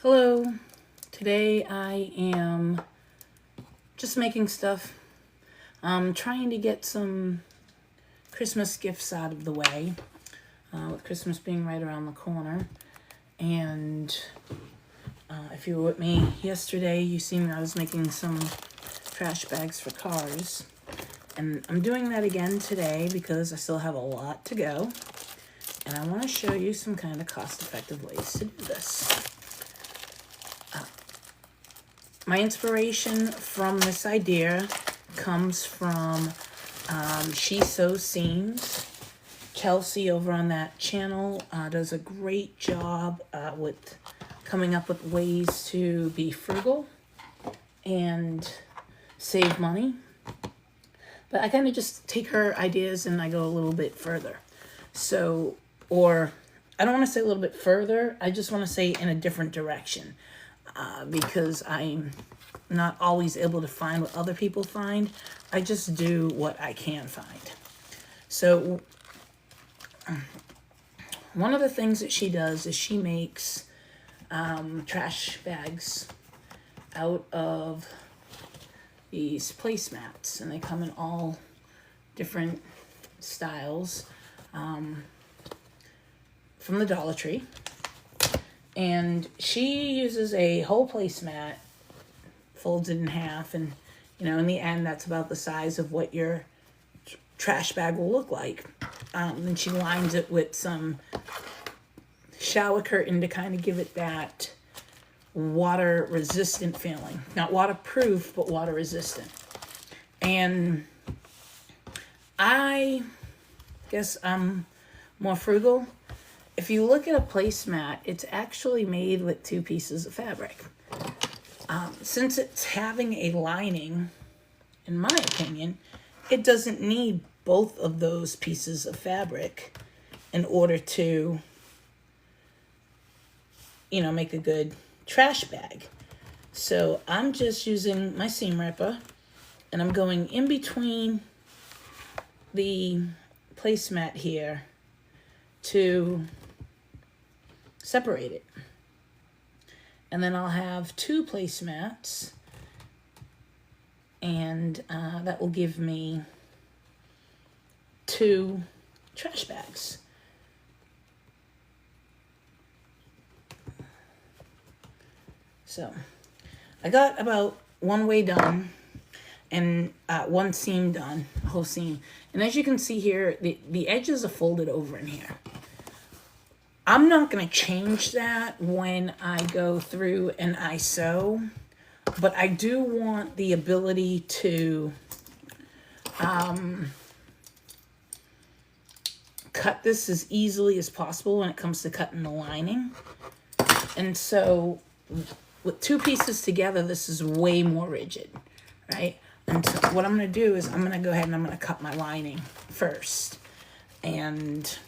Hello, today I am just making stuff. I'm trying to get some Christmas gifts out of the way, with Christmas being right around the corner. And if you were with me yesterday, you seen I was making some trash bags for cars. And I'm doing that again today because I still have a lot to go. And I want to show you some kind of cost-effective ways to do this. My inspiration from this idea comes from She Sews Seams. Chelsea over on that channel does a great job with coming up with ways to be frugal and save money. But I kind of just take her ideas and I go a little bit further. So, or I don't want to say a little bit further, I just want to say in a different direction. Because I'm not always able to find what other people find. I just do what I can find. So one of the things that she does is she makes trash bags out of these placemats, and they come in all different styles from the Dollar Tree. And she uses a whole placemat, folds it in half, and in the end, that's about the size of what your trash bag will look like. And she lines it with some shower curtain to kind of give it that water-resistant feeling. Not waterproof, but water-resistant. And I guess I'm more frugal. If you look at a placemat, it's actually made with two pieces of fabric. Since it's having a lining, in my opinion, it doesn't need both of those pieces of fabric in order to, make a good trash bag. So I'm just using my seam ripper, and I'm going in between the placemat here to separate it. And then I'll have two placemats, and that will give me two trash bags. So I got about one way done and one seam done, a whole seam. And as you can see here, the edges are folded over in here. I'm not going to change that when I go through and I sew, but I do want the ability to cut this as easily as possible when it comes to cutting the lining. And so with two pieces together, this is way more rigid, right? And so what I'm going to do is I'm going to go ahead and I'm going to cut my lining first. And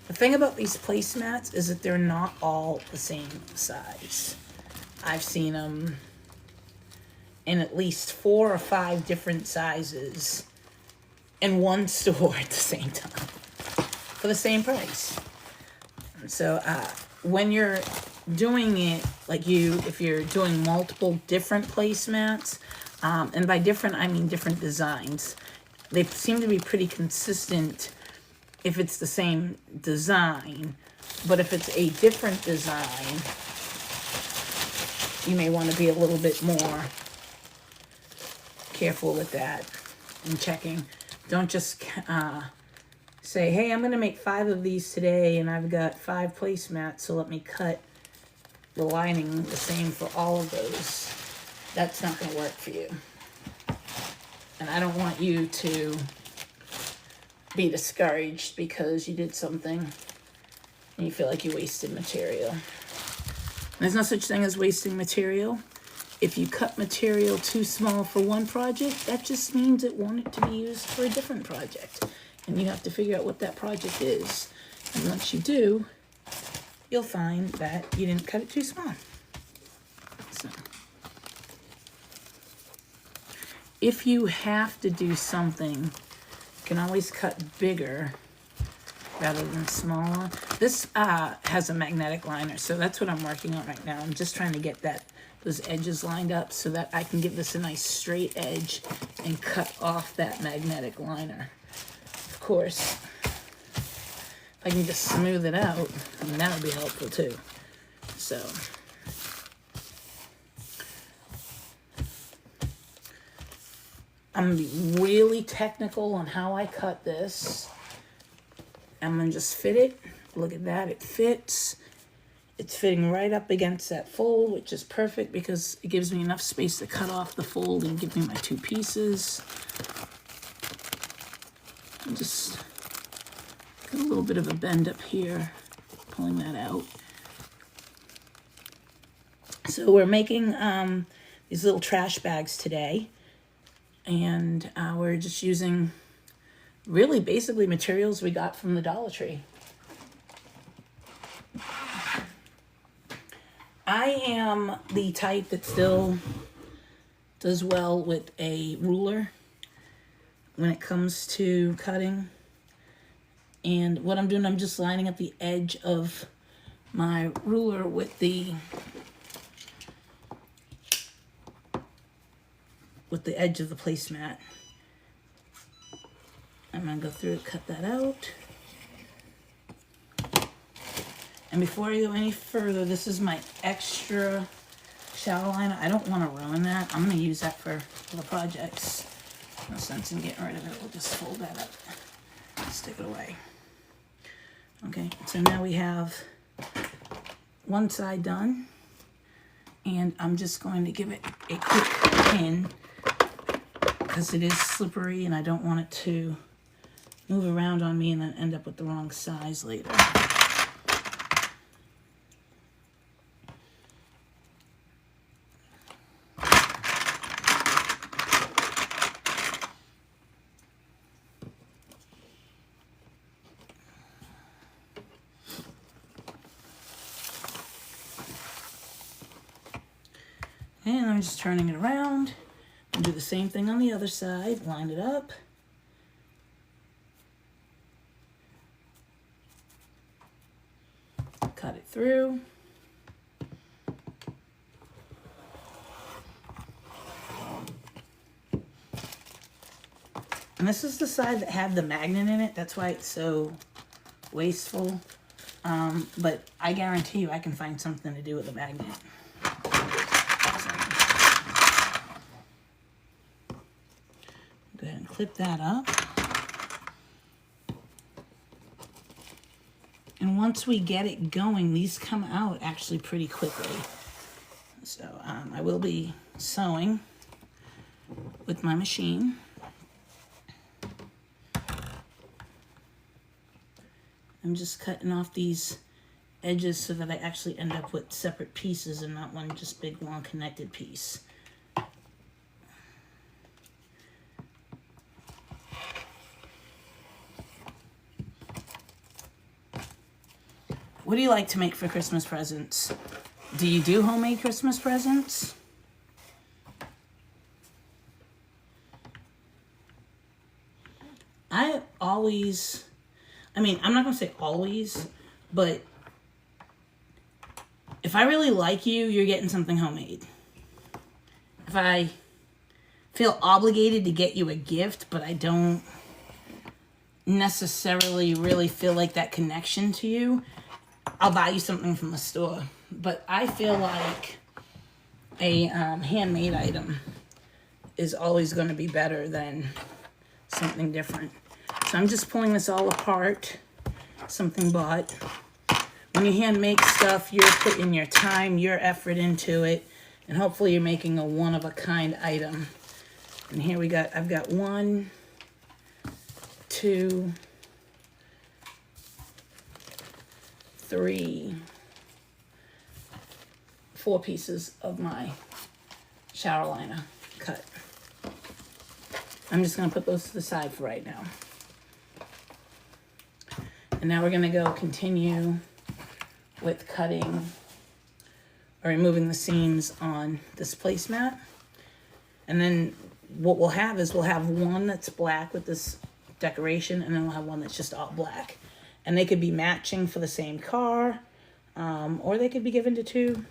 the thing about these placemats is that they're not all the same size. I've seen them in at least 4 or 5 different sizes in one store at the same time for the same price. And so when you're doing it, if you're doing multiple different placemats, and by different, I mean different designs, they seem to be pretty consistent if it's the same design. But if it's a different design, you may want to be a little bit more careful with that and checking. Don't just say, hey, I'm going to make 5 of these today and I've got 5 placemats, so let me cut the lining the same for all of those. That's not going to work for you. And I don't want you to be discouraged because you did something and you feel like you wasted material. There's no such thing as wasting material. If you cut material too small for one project, that just means it wanted to be used for a different project. And you have to figure out what that project is. And once you do, you'll find that you didn't cut it too small. So, if you have to do something, you can always cut bigger rather than smaller. This has a magnetic liner, so that's what I'm working on right now. I'm just trying to get those edges lined up so that I can give this a nice straight edge and cut off that magnetic liner. Of course, if I can just smooth it out, that would be helpful too. So I'm gonna be really technical on how I cut this. I'm gonna just fit it. Look at that, it fits. It's fitting right up against that fold, which is perfect because it gives me enough space to cut off the fold and give me my two pieces. And just got a little bit of a bend up here, pulling that out. So we're making these little trash bags today, and we're just using really basically materials we got from the Dollar Tree. I am the type that still does well with a ruler when it comes to cutting. And what I'm doing, I'm just lining up the edge of my ruler with the edge of the placemat. I'm gonna go through and cut that out. And before I go any further, this is my extra shadow liner. I don't want to ruin that. I'm going to use that for the projects. No sense in getting rid of it. We'll just fold that up. Stick it away. Okay, so now we have one side done. And I'm just going to give it a quick pin because it is slippery and I don't want it to move around on me and then end up with the wrong size later. And I'm just turning it around and do the same thing on the other side. Line it up. Cut it through. And this is the side that had the magnet in it. That's why it's so wasteful. But I guarantee you I can find something to do with the magnet. Go ahead and clip that up. And once we get it going, these come out actually pretty quickly. So I will be sewing with my machine. I'm just cutting off these edges so that I actually end up with separate pieces and not one just big long connected piece. What do you like to make for Christmas presents? Do you do homemade Christmas presents? I'm not going to say always, but if I really like you, you're getting something homemade. If I feel obligated to get you a gift, but I don't necessarily really feel like that connection to you, I'll buy you something from the store. But I feel like a handmade item is always going to be better than something different. So I'm just pulling this all apart, something bought. When you hand make stuff, you're putting your time, your effort into it, and hopefully you're making a one-of-a-kind item. And here I've got 1, 2, 3, 4 pieces of my shower liner cut. I'm just going to put those to the side for right now. And now we're going to go continue with cutting or removing the seams on this placemat. And then what we'll have is we'll have one that's black with this decoration, and then we'll have one that's just all black. And they could be matching for the same car, or they could be given to two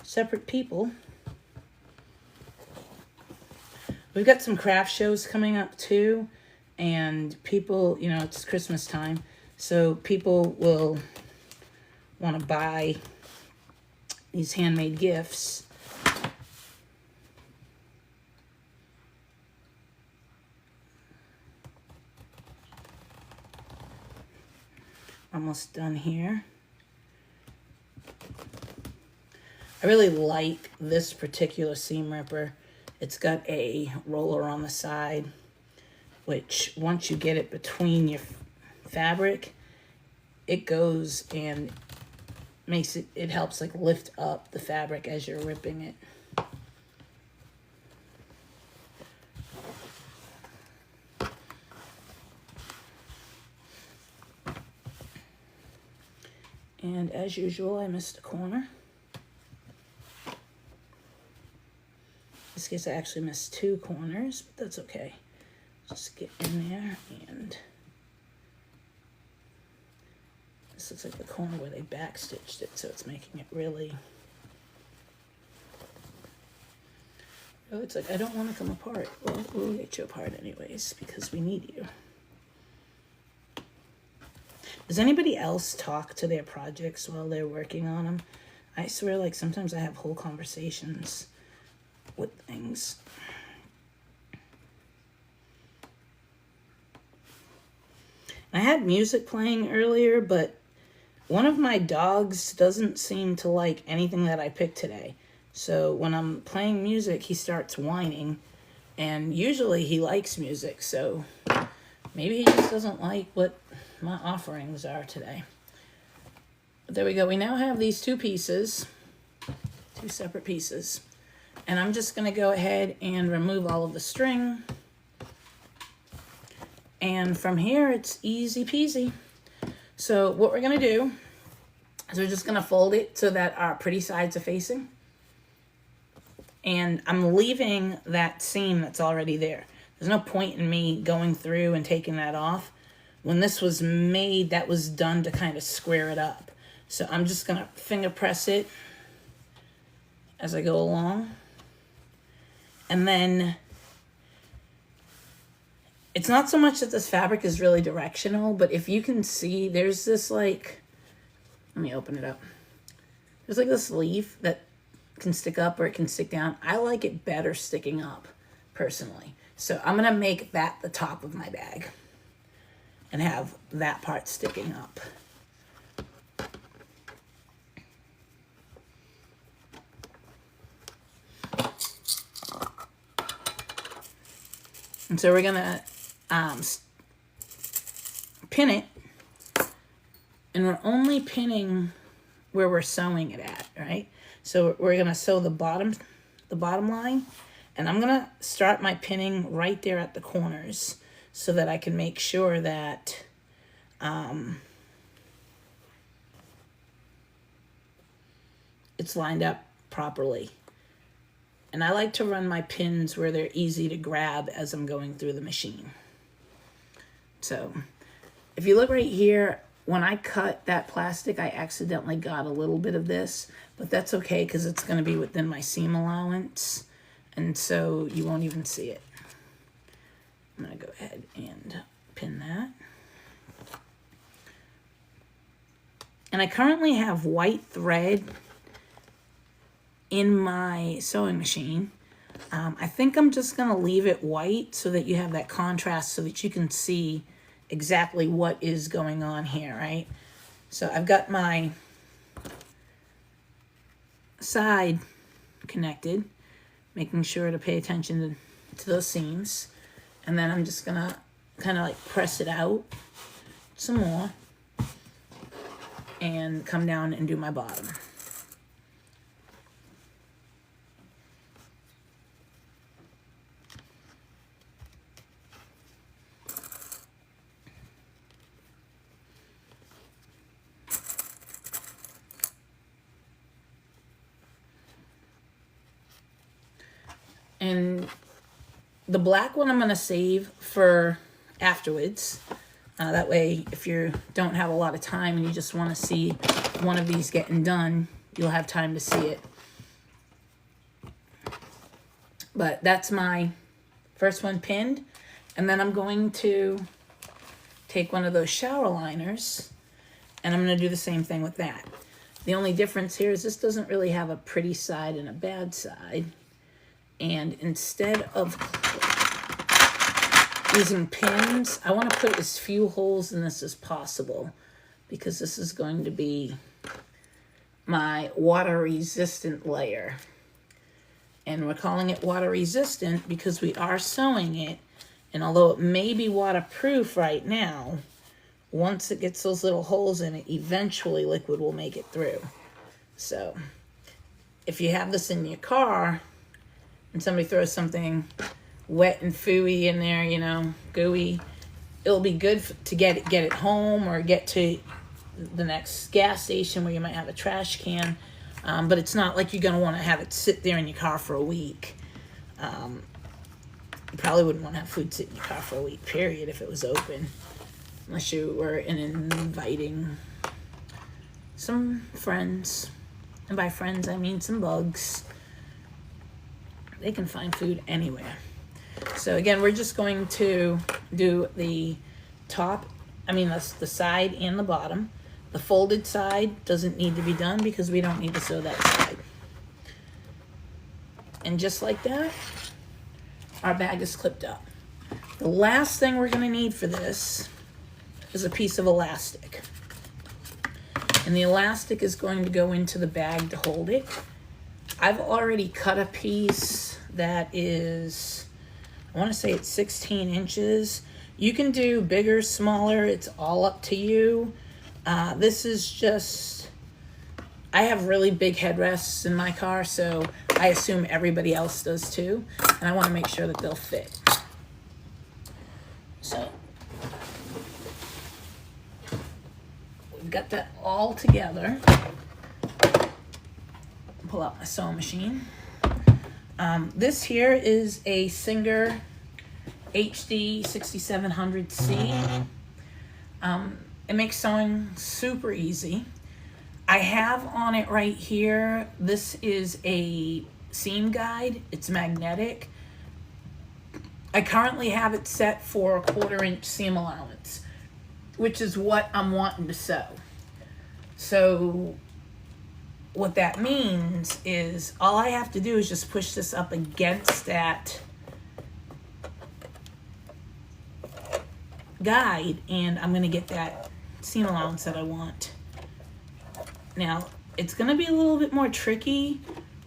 separate people. We've got some craft shows coming up too, and people, you know, it's Christmas time, so people will want to buy these handmade gifts. Almost done here. I really like this particular seam ripper. It's got a roller on the side, which once you get it between your fabric, it goes and makes it, it helps like lift up the fabric as you're ripping it. And as usual, I missed a corner. In this case, I actually missed two corners, but that's okay. Just get in there, and this looks like the corner where they backstitched it, so it's making it really, oh, it's like, I don't want to come apart. Well, we'll get you apart anyways, because we need you. Does anybody else talk to their projects while they're working on them? I swear, like, sometimes I have whole conversations with things. I had music playing earlier, but one of my dogs doesn't seem to like anything that I picked today. So when I'm playing music, he starts whining, and usually he likes music, so maybe he just doesn't like what my offerings are today. But there we go. We now have these two pieces, two separate pieces. And I'm just going to go ahead and remove all of the string. And from here, it's easy peasy. So what we're going to do is we're just going to fold it so that our pretty sides are facing. And I'm leaving that seam that's already there. There's no point in me going through and taking that off. When this was made, that was done to kind of square it up. So I'm just going to finger press it as I go along. And then it's not so much that this fabric is really directional, but if you can see, there's this like, let me open it up. There's like this leaf that can stick up or it can stick down. I like it better sticking up, personally. So I'm going to make that the top of my bag and have that part sticking up. And so we're going to pin it, and we're only pinning where we're sewing it at, right? So we're going to sew the bottom line, and I'm going to start my pinning right there at the corners so that I can make sure that it's lined up properly. And I like to run my pins where they're easy to grab as I'm going through the machine. So if you look right here, when I cut that plastic, I accidentally got a little bit of this, but that's okay because it's going to be within my seam allowance, and so you won't even see it. I'm going to go ahead and pin that. And I currently have white thread in my sewing machine. I think I'm just going to leave it white so that you have that contrast so that you can see exactly what is going on here, right? So I've got my side connected, making sure to pay attention to those seams. And then I'm just going to kind of like press it out some more and come down and do my bottom. And the black one I'm going to save for afterwards. That way, if you don't have a lot of time and you just want to see one of these getting done, you'll have time to see it. But that's my first one pinned. And then I'm going to take one of those shower liners and I'm going to do the same thing with that. The only difference here is this doesn't really have a pretty side and a bad side. And instead of using pins, I want to put as few holes in this as possible because this is going to be my water resistant layer. And we're calling it water resistant because we are sewing it. And although it may be waterproof right now, once it gets those little holes in it, eventually liquid will make it through. So if you have this in your car and somebody throws something wet and fooey in there, you know, gooey, it'll be good to get it home or get to the next gas station where you might have a trash can. But it's not like you're going to want to have it sit there in your car for a week. You probably wouldn't want to have food sit in your car for a week, period, if it was open. Unless you were inviting some friends. And by friends, I mean some bugs. They can find food anywhere. So again, we're just going to do the top, the side and the bottom. The folded side doesn't need to be done because we don't need to sew that side. And just like that, our bag is clipped up. The last thing we're going to need for this is a piece of elastic. And the elastic is going to go into the bag to hold it. I've already cut a piece that is, I want to say it's 16 inches. You can do bigger, smaller, it's all up to you. This is just, I have really big headrests in my car, so I assume everybody else does too. And I want to make sure that they'll fit. So, we've got that all together. Pull out my sewing machine. This here is a Singer HD 6700C. It makes sewing super easy. I have on it right here, this is a seam guide. It's magnetic. I currently have it set for a 1/4 inch seam allowance, which is what I'm wanting to sew. So what that means is all I have to do is just push this up against that guide and I'm going to get that seam allowance that I want. Now, it's going to be a little bit more tricky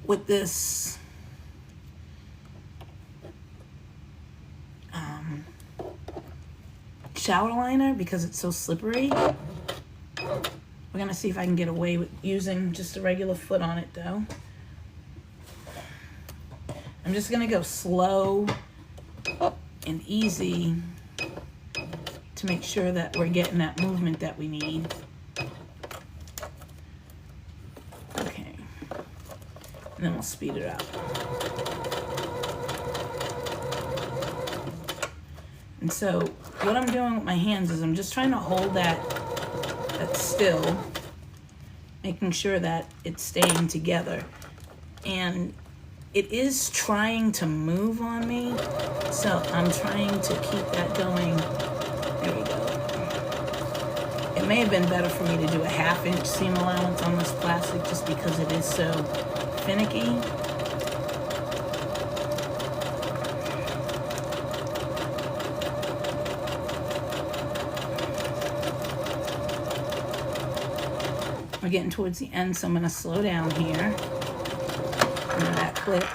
with this shower liner because it's so slippery. We're going to see if I can get away with using just a regular foot on it though. I'm just going to go slow and easy to make sure that we're getting that movement that we need. Okay. And then we'll speed it up. And so what I'm doing with my hands is I'm just trying to hold that still, making sure that it's staying together. And it is trying to move on me, so I'm trying to keep that going. There we go. It may have been better for me to do a 1/2 inch seam allowance on this plastic just because it is so finicky. We're getting towards the end, so I'm going to slow down here. Under that clip.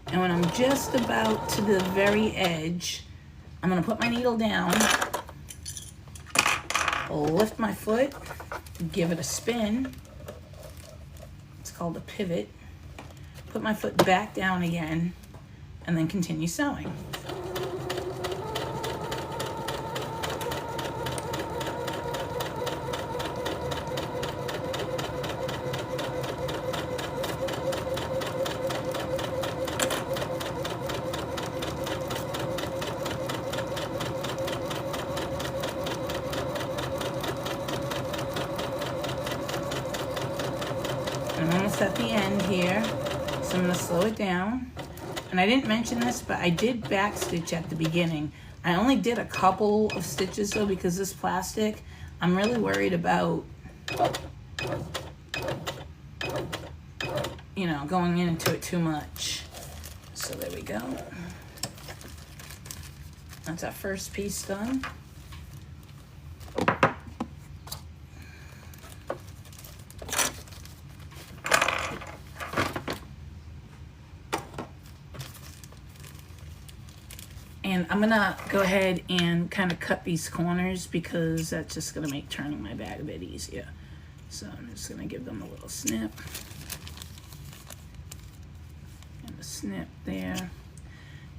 And when I'm just about to the very edge, I'm going to put my needle down, lift my foot, give it a spin. It's called a pivot. Put my foot back down again, and then continue sewing. almost at the end here, so I'm going to slow it down. And I didn't mention this, but I did back stitch at the beginning. I only did a couple of stitches though, because this plastic, I'm really worried about, you know, going into it too much. So there we go. That's our first piece done. And I'm gonna go ahead and kind of cut these corners because that's just gonna make turning my bag a bit easier. So I'm just gonna give them a little snip. And a snip there.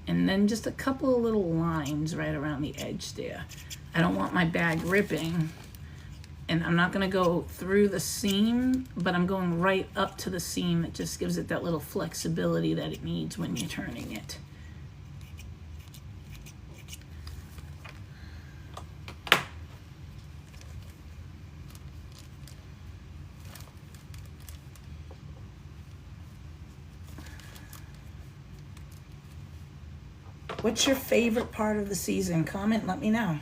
And then just a couple of little lines right around the edge there. I don't want my bag ripping. And I'm not gonna go through the seam, but I'm going right up to the seam. It just gives it that little flexibility that it needs when you're turning it. What's your favorite part of the season? Comment, let me know.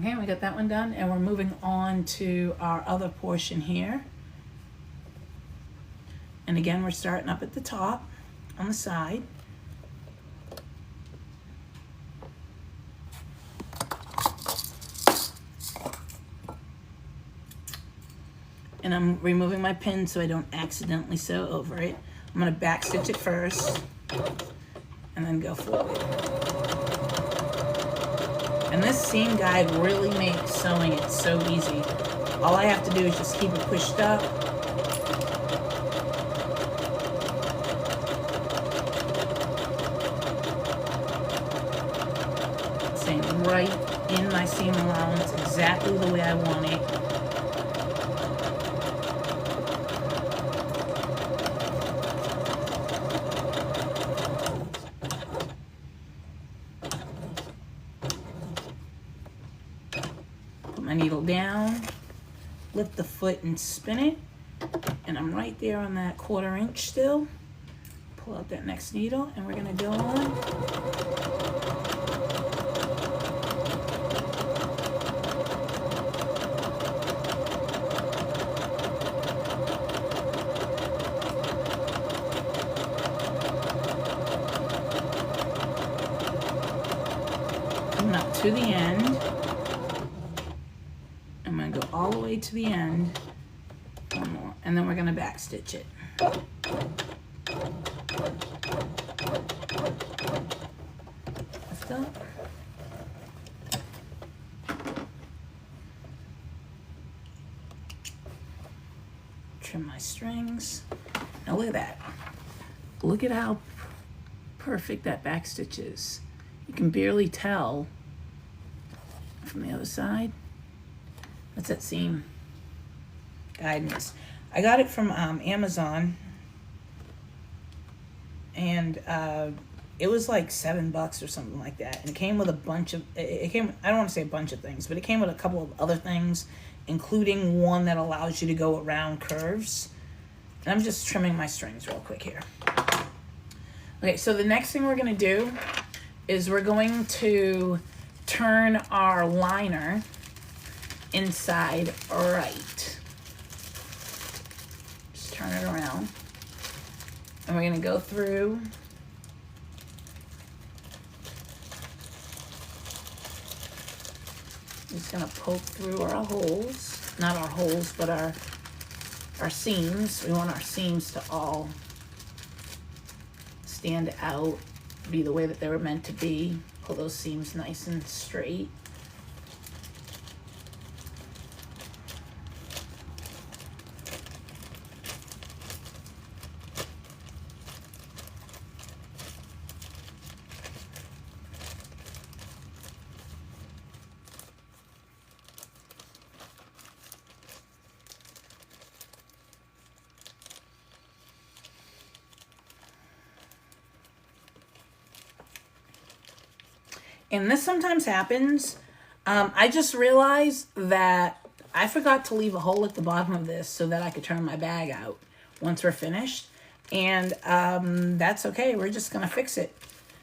Okay, we got that one done, and we're moving on to our other portion here. And again, we're starting up at the top on the side. And I'm removing my pin so I don't accidentally sew over it. I'm going to back stitch it first and then go forward. And this seam guide really makes sewing it so easy. All I have to do is just keep it pushed up. Staying right in my seam allowance, exactly the way I want it. My needle down, lift the foot and spin it, and I'm right there on that 1/4 inch still. Pull out that next needle, and we're gonna go on. Coming up to the end. All the way to the end, one more, and then we're going to back stitch it. Lift up. Trim my strings. Now look at that. Look at how perfect that back stitch is. You can barely tell from the other side. That's that seam guidance. I got it from Amazon, and it was like $7 or something like that. And it came with a bunch of, I don't want to say a bunch of things, but it came with a couple of other things, including one that allows you to go around curves. And I'm just trimming my strings real quick here. Okay, so the next thing we're going to do is we're going to turn our liner inside right. Just turn it around. And we're going to go through just going to poke through our holes, not our holes, but our seams. We want our seams to all stand out, be the way that they were meant to be. Pull those seams nice and straight. And this sometimes happens. I just realized that I forgot to leave a hole at the bottom of this so that I could turn my bag out once we're finished. And that's okay. We're just going to fix it.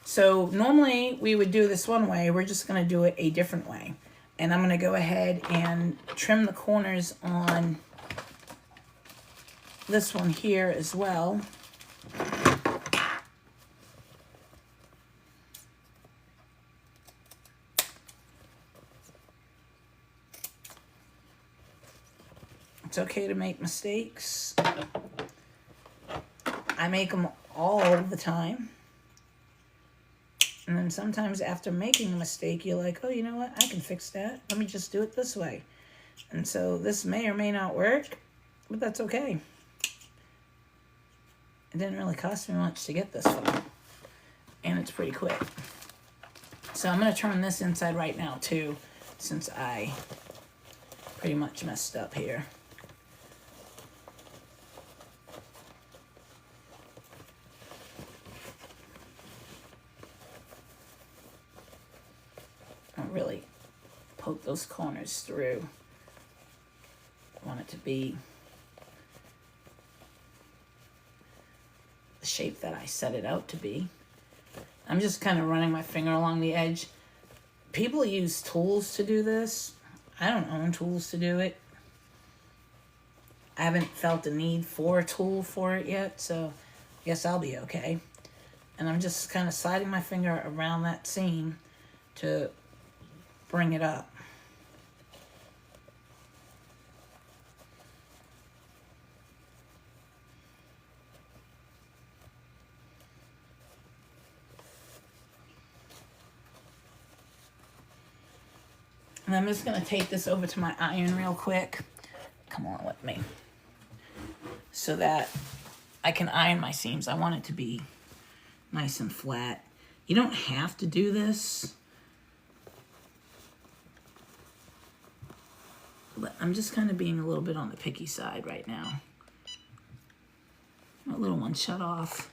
So normally we would do this one way. We're just going to do it a different way. And I'm going to go ahead and trim the corners on this one here as well. It's okay to make mistakes. I make them all the time. And then sometimes after making a mistake, you're like, oh, you know what? I can fix that. Let me just do it this way. And so this may or may not work, but that's okay. It didn't really cost me much to get this far. And it's pretty quick. So I'm going to turn this inside right now too, since I pretty much messed up here. I'll really poke those corners through. I want it to be the shape that I set it out to be. I'm just kind of running my finger along the edge. People use tools to do this. I don't own tools to do it. I haven't felt the need for a tool for it yet, so I guess I'll be okay. And I'm just kind of sliding my finger around that seam to bring it up. And I'm just going to take this over to my iron real quick. Come on with me. So that I can iron my seams. I want it to be nice and flat. You don't have to do this. But I'm just kind of being a little bit on the picky side right now. My little one shut off.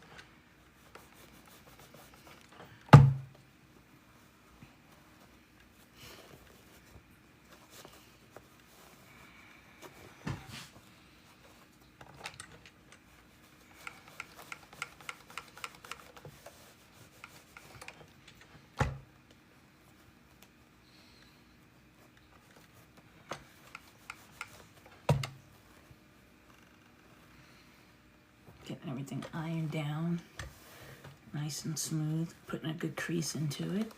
Getting everything ironed down, nice and smooth, putting a good crease into it.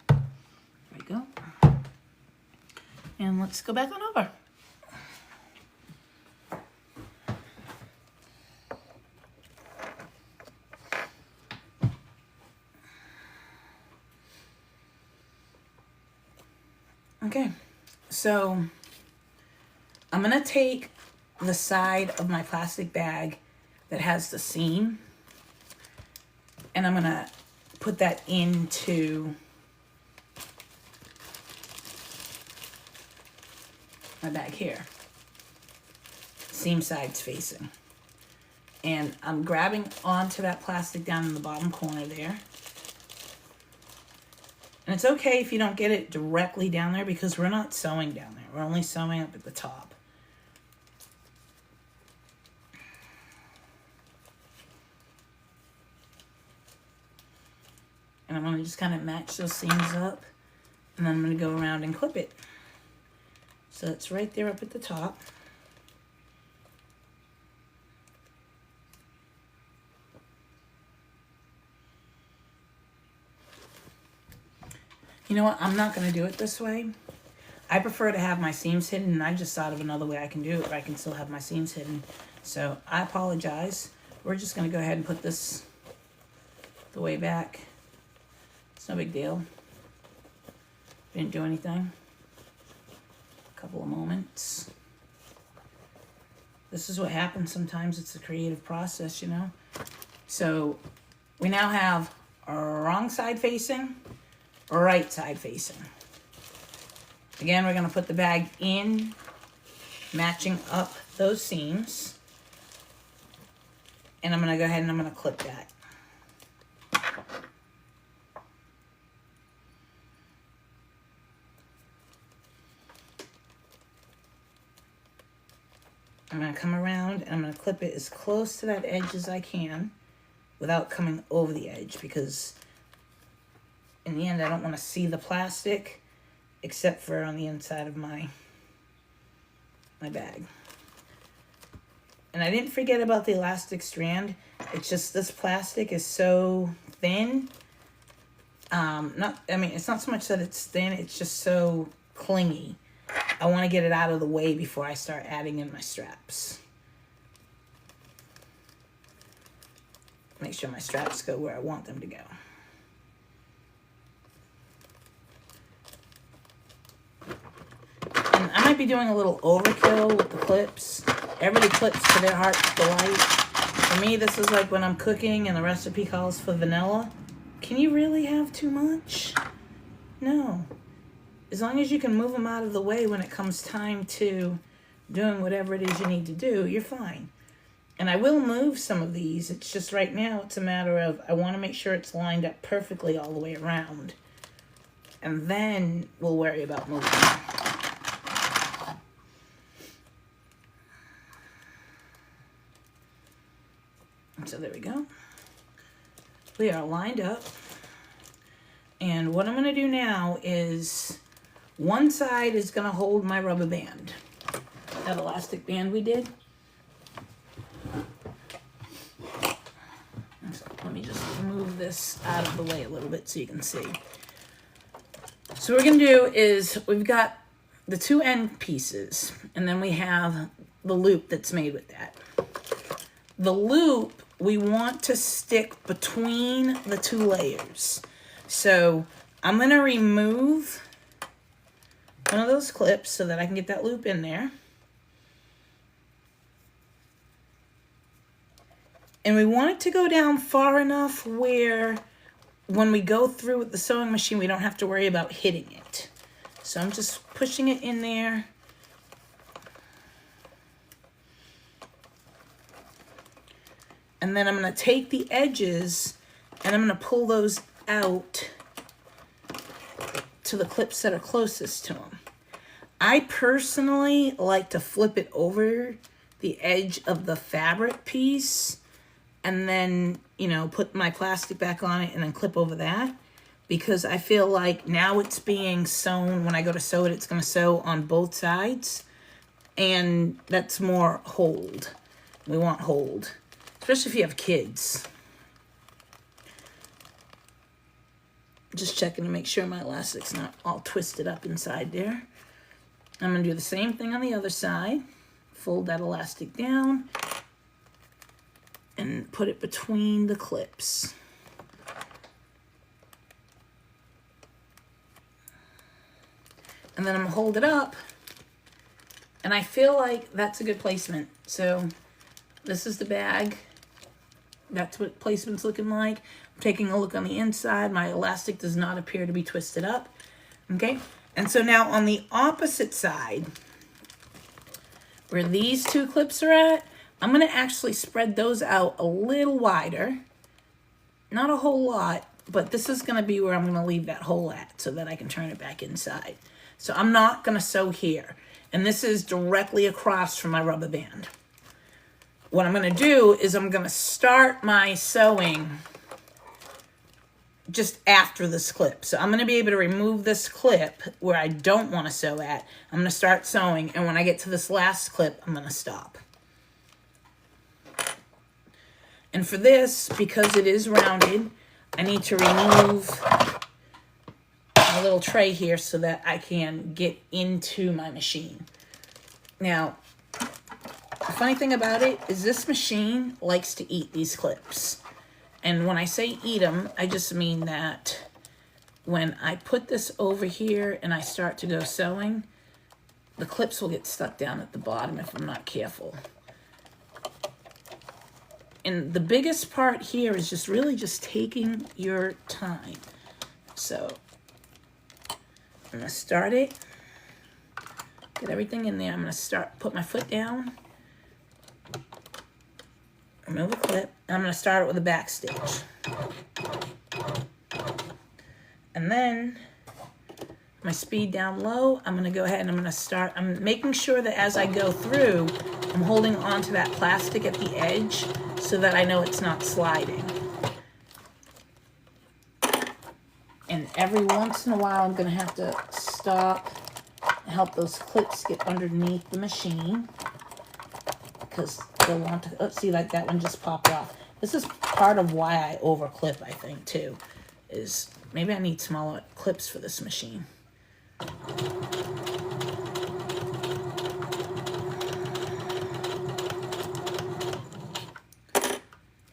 There we go. And let's go back on over. Okay, so I'm going to take the side of my plastic bag that has the seam, and I'm going to put that into my bag here. Seam sides facing. And I'm grabbing onto that plastic down in the bottom corner there. And it's okay if you don't get it directly down there because we're not sewing down there. We're only sewing up at the top. And I'm going to just kind of match those seams up. And then I'm going to go around and clip it. So it's right there up at the top. You know what? I'm not going to do it this way. I prefer to have my seams hidden, and I just thought of another way I can do it where I can still have my seams hidden. So I apologize. We're just going to go ahead and put this the way back. It's no big deal. Didn't do anything. A couple of moments. This is what happens sometimes. It's a creative process, you know. So we now have our wrong side facing right side facing. Again, we're going to put the bag in, matching up those seams. And I'm going to go ahead and I'm going to clip that. I'm going to come around and I'm going to clip it as close to that edge as I can without coming over the edge, because in the end I don't want to see the plastic except for on the inside of my bag. And I didn't forget about the elastic strand. It's just this plastic is so thin. It's not so much that it's thin, it's just so clingy. I want to get it out of the way before I start adding in my straps. Make sure my straps go where I want them to go. And I might be doing a little overkill with the clips. Everybody clips to their heart's delight. For me, this is like when I'm cooking and the recipe calls for vanilla. Can you really have too much? No. As long as you can move them out of the way when it comes time to doing whatever it is you need to do, you're fine. And I will move some of these. It's just right now it's a matter of I want to make sure it's lined up perfectly all the way around. And then we'll worry about moving. So there we go. We are lined up. And what I'm going to do now is one side is going to hold my rubber band. That elastic band we did. So let me just move this out of the way a little bit so you can see. So what we're going to do is we've got the two end pieces, and then we have the loop that's made with that. The loop we want to stick between the two layers. So I'm going to remove one of those clips so that I can get that loop in there. And we want it to go down far enough where when we go through with the sewing machine, we don't have to worry about hitting it. So I'm just pushing it in there. And then I'm going to take the edges and I'm going to pull those out to the clips that are closest to them. I personally like to flip it over the edge of the fabric piece and then, you know, put my plastic back on it and then clip over that, because I feel like now it's being sewn. When I go to sew it, it's going to sew on both sides, and that's more hold. We want hold, especially if you have kids. Just checking to make sure my elastic's not all twisted up inside there. I'm going to do the same thing on the other side. Fold that elastic down and put it between the clips. And then I'm going to hold it up, and I feel like that's a good placement. So this is the bag. That's what placement's looking like. I'm taking a look on the inside. My elastic does not appear to be twisted up. Okay, and so now on the opposite side, where these two clips are at, I'm going to actually spread those out a little wider. Not a whole lot, but this is going to be where I'm going to leave that hole at so that I can turn it back inside. So I'm not going to sew here. And this is directly across from my rubber band. What I'm going to do is I'm going to start my sewing just after this clip. So I'm going to be able to remove this clip where I don't want to sew at. I'm going to start sewing, and when I get to this last clip, I'm going to stop. And for this, because it is rounded, I need to remove a little tray here so that I can get into my machine. Now, the funny thing about it is this machine likes to eat these clips. And when I say eat them, I just mean that when I put this over here and I start to go sewing, the clips will get stuck down at the bottom if I'm not careful. And the biggest part here is just really just taking your time. So I'm gonna start it. Get everything in there. I'm gonna put my foot down. Remove the clip. And I'm gonna start it with a back stitch. And then my speed down low, I'm gonna go ahead and I'm making sure that as I go through, I'm holding onto that plastic at the edge so that I know it's not sliding. And every once in a while, I'm gonna have to stop and help those clips get underneath the machine because they'll want to, let's see, like that one just popped off. This is part of why I over clip, I think, too, is maybe I need smaller clips for this machine.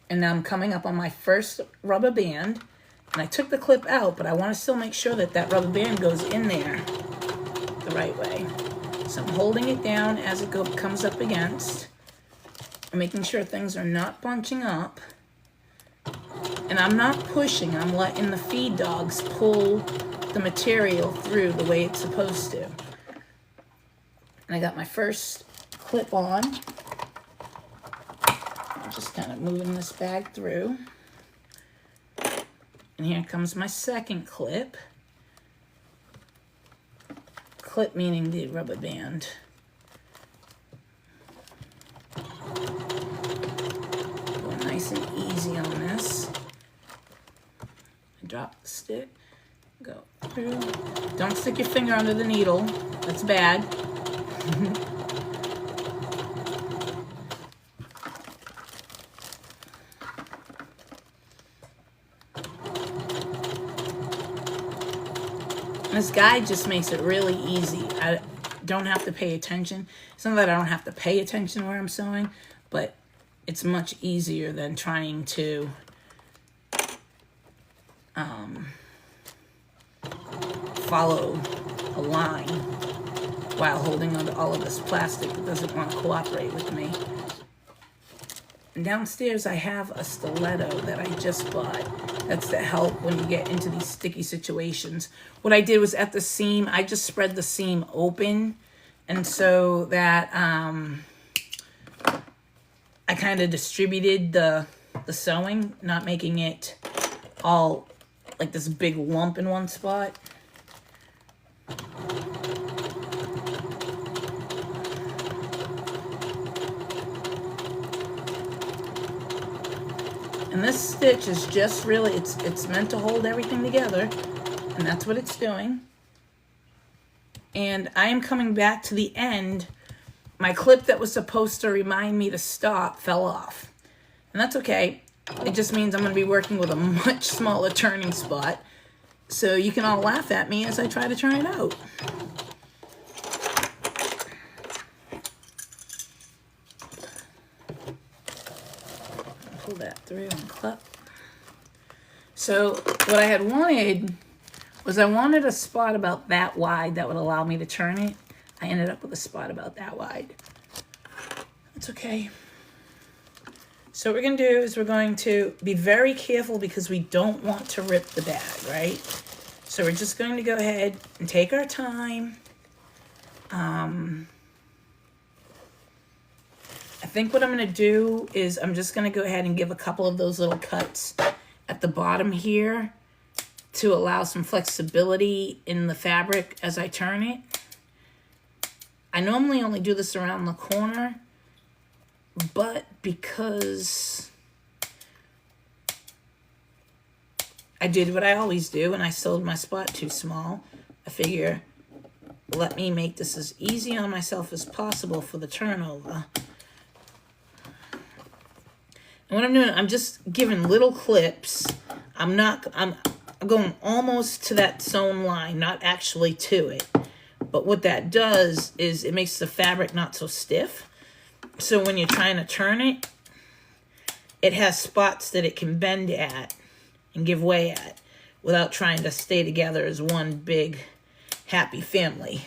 And now I'm coming up on my first rubber band, and I took the clip out, but I want to still make sure that that rubber band goes in there the right way. So I'm holding it down as it comes up against. I'm making sure things are not bunching up. And I'm not pushing, I'm letting the feed dogs pull the material through the way it's supposed to. And I got my first clip on. I'm just kind of moving this bag through. And here comes my second clip. Clip meaning the rubber band. Go nice and easy on this. Drop the stick. Go through. Don't stick your finger under the needle. That's bad. This guide just makes it really easy. I don't have to pay attention. It's not that I don't have to pay attention where I'm sewing, but it's much easier than trying to follow a line while holding onto all of this plastic that doesn't want to cooperate with me. And downstairs I have a stiletto that I just bought. That's to help when you get into these sticky situations. What I did was at the seam, I just spread the seam open, and so that I kind of distributed the sewing, not making it all like this big lump in one spot. And this stitch is just really, it's meant to hold everything together, and that's what it's doing. And I am coming back to the end. My clip that was supposed to remind me to stop fell off. And that's okay. It just means I'm going to be working with a much smaller turning spot. So you can all laugh at me as I try to turn it out. Pull that through and clip. So what I had wanted was I wanted a spot about that wide that would allow me to turn it. I ended up with a spot about that wide. That's okay. So what we're going to do is we're going to be very careful because we don't want to rip the bag, right? So we're just going to go ahead and take our time. I think what I'm going to do is I'm just going to go ahead and give a couple of those little cuts at the bottom here to allow some flexibility in the fabric as I turn it. I normally only do this around the corner, but because I did what I always do and I sewed my spot too small, I figure let me make this as easy on myself as possible for the turnover. And what I'm doing, I'm just giving little clips. I'm going almost to that sewn line, not actually to it. But what that does is it makes the fabric not so stiff. So when you're trying to turn it, it has spots that it can bend at and give way at without trying to stay together as one big happy family.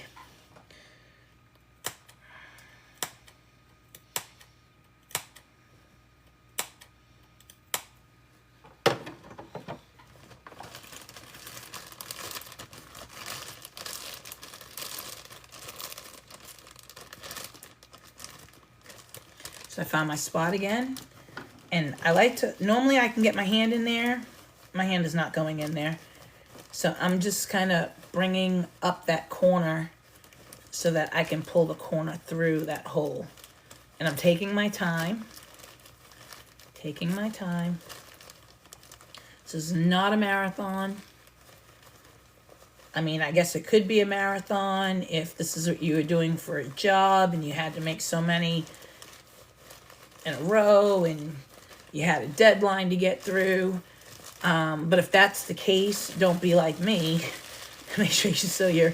So I found my spot again. And I like to, normally I can get my hand in there. My hand is not going in there. So I'm just kind of bringing up that corner so that I can pull the corner through that hole. And I'm taking my time. Taking my time. This is not a marathon. I mean, I guess it could be a marathon if this is what you were doing for a job and you had to make so many in a row and you had a deadline to get through. But if that's the case, don't be like me. Make sure you sew your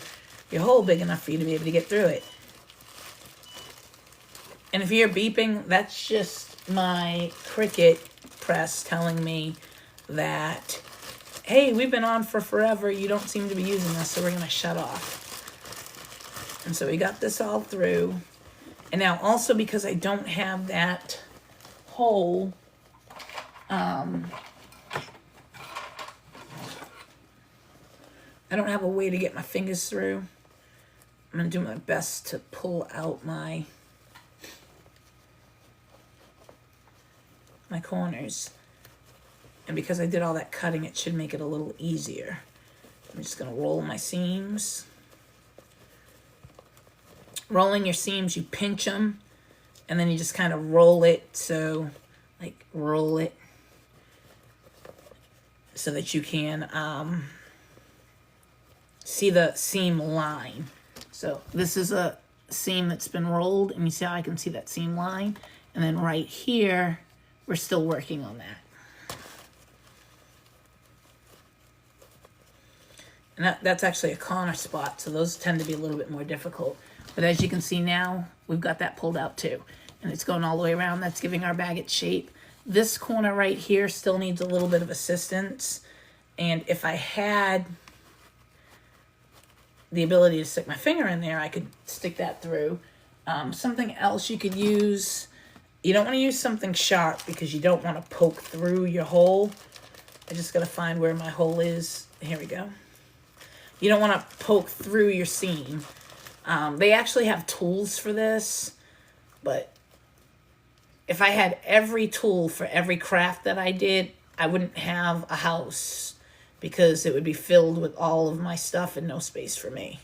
hole big enough for you to be able to get through it. And if you're beeping, that's just my Cricut press telling me that, hey, we've been on for forever. You don't seem to be using this, so we're going to shut off. And so we got this all through. And now also because I don't have that hole, I don't have a way to get my fingers through. I'm going to do my best to pull out my corners. And because I did all that cutting, it should make it a little easier. I'm just going to roll my seams. Rolling your seams, you pinch them, and then you just kind of roll it. So, like, roll it so that you can see the seam line. So this is a seam that's been rolled, and you see how I can see that seam line? And then right here, we're still working on that. And that's actually a corner spot, so those tend to be a little bit more difficult. But as you can see now, we've got that pulled out too. And it's going all the way around. That's giving our bag its shape. This corner right here still needs a little bit of assistance. And if I had the ability to stick my finger in there, I could stick that through. Something else you could use, you don't want to use something sharp because you don't want to poke through your hole. I just got to find where my hole is. Here we go. You don't want to poke through your seam. They actually have tools for this, but if I had every tool for every craft that I did, I wouldn't have a house because it would be filled with all of my stuff and no space for me.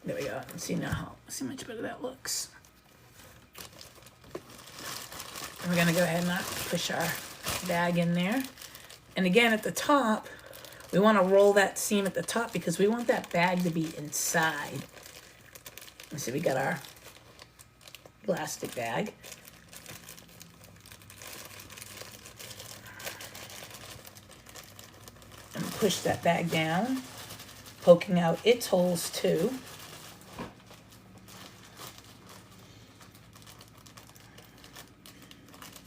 There we go. See now, see how much better that looks. And we're gonna go ahead and push our bag in there. And again, at the top, we want to roll that seam at the top because we want that bag to be inside. Let's see, we got our elastic bag. And push that bag down, poking out its holes too.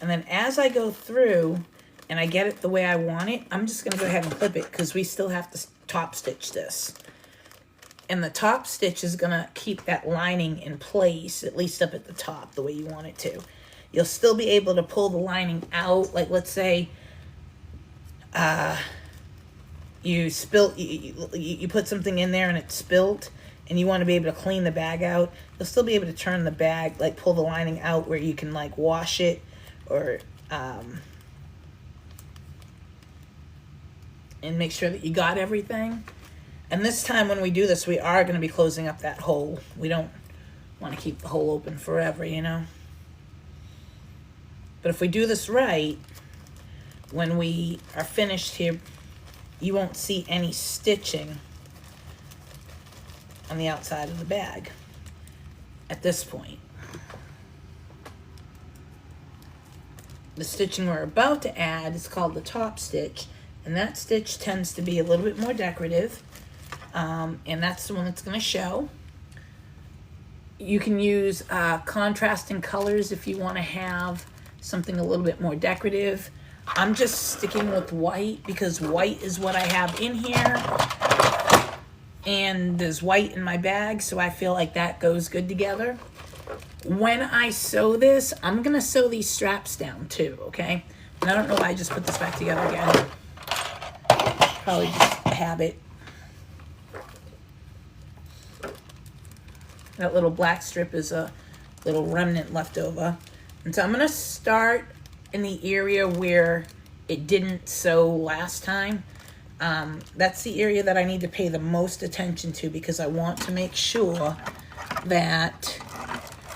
And then as I go through and I get it the way I want it, I'm just going to go ahead and clip it because we still have to top stitch this. And the top stitch is going to keep that lining in place, at least up at the top, the way you want it to. You'll still be able to pull the lining out. Like, let's say you put something in there and it spilled, and you want to be able to clean the bag out. You'll still be able to turn the bag, like pull the lining out where you can like wash it or and make sure that you got everything. And this time when we do this, we are going to be closing up that hole. We don't want to keep the hole open forever, you know. But if we do this right, when we are finished here, you won't see any stitching on the outside of the bag at this point. The stitching we're about to add is called the top stitch, and that stitch tends to be a little bit more decorative, and that's the one that's going to show. You can use contrasting colors if you want to have something a little bit more decorative. I'm just sticking with white because white is what I have in here, and there's white in my bag, so I feel like that goes good together. When I sew this, I'm going to sew these straps down too, okay? And I don't know why I just put this back together again. Probably just a habit. That little black strip is a little remnant left over. And so I'm going to start in the area where it didn't sew last time. That's the area that I need to pay the most attention to because I want to make sure that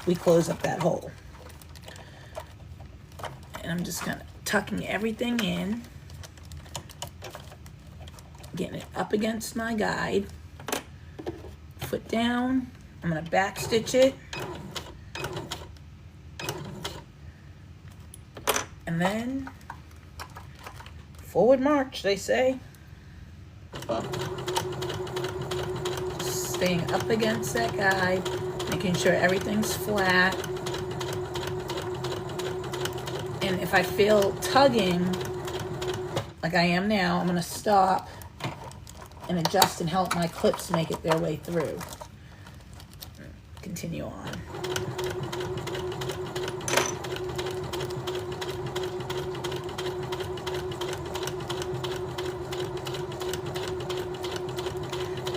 we close up that hole. And I'm just kind of tucking everything in, getting it up against my guide, foot down. I'm going to back stitch it, and then forward march, they say. Staying up against that guide, making sure everything's flat. And if I feel tugging, like I am now, I'm going to stop and adjust and help my clips make it their way through. Continue on.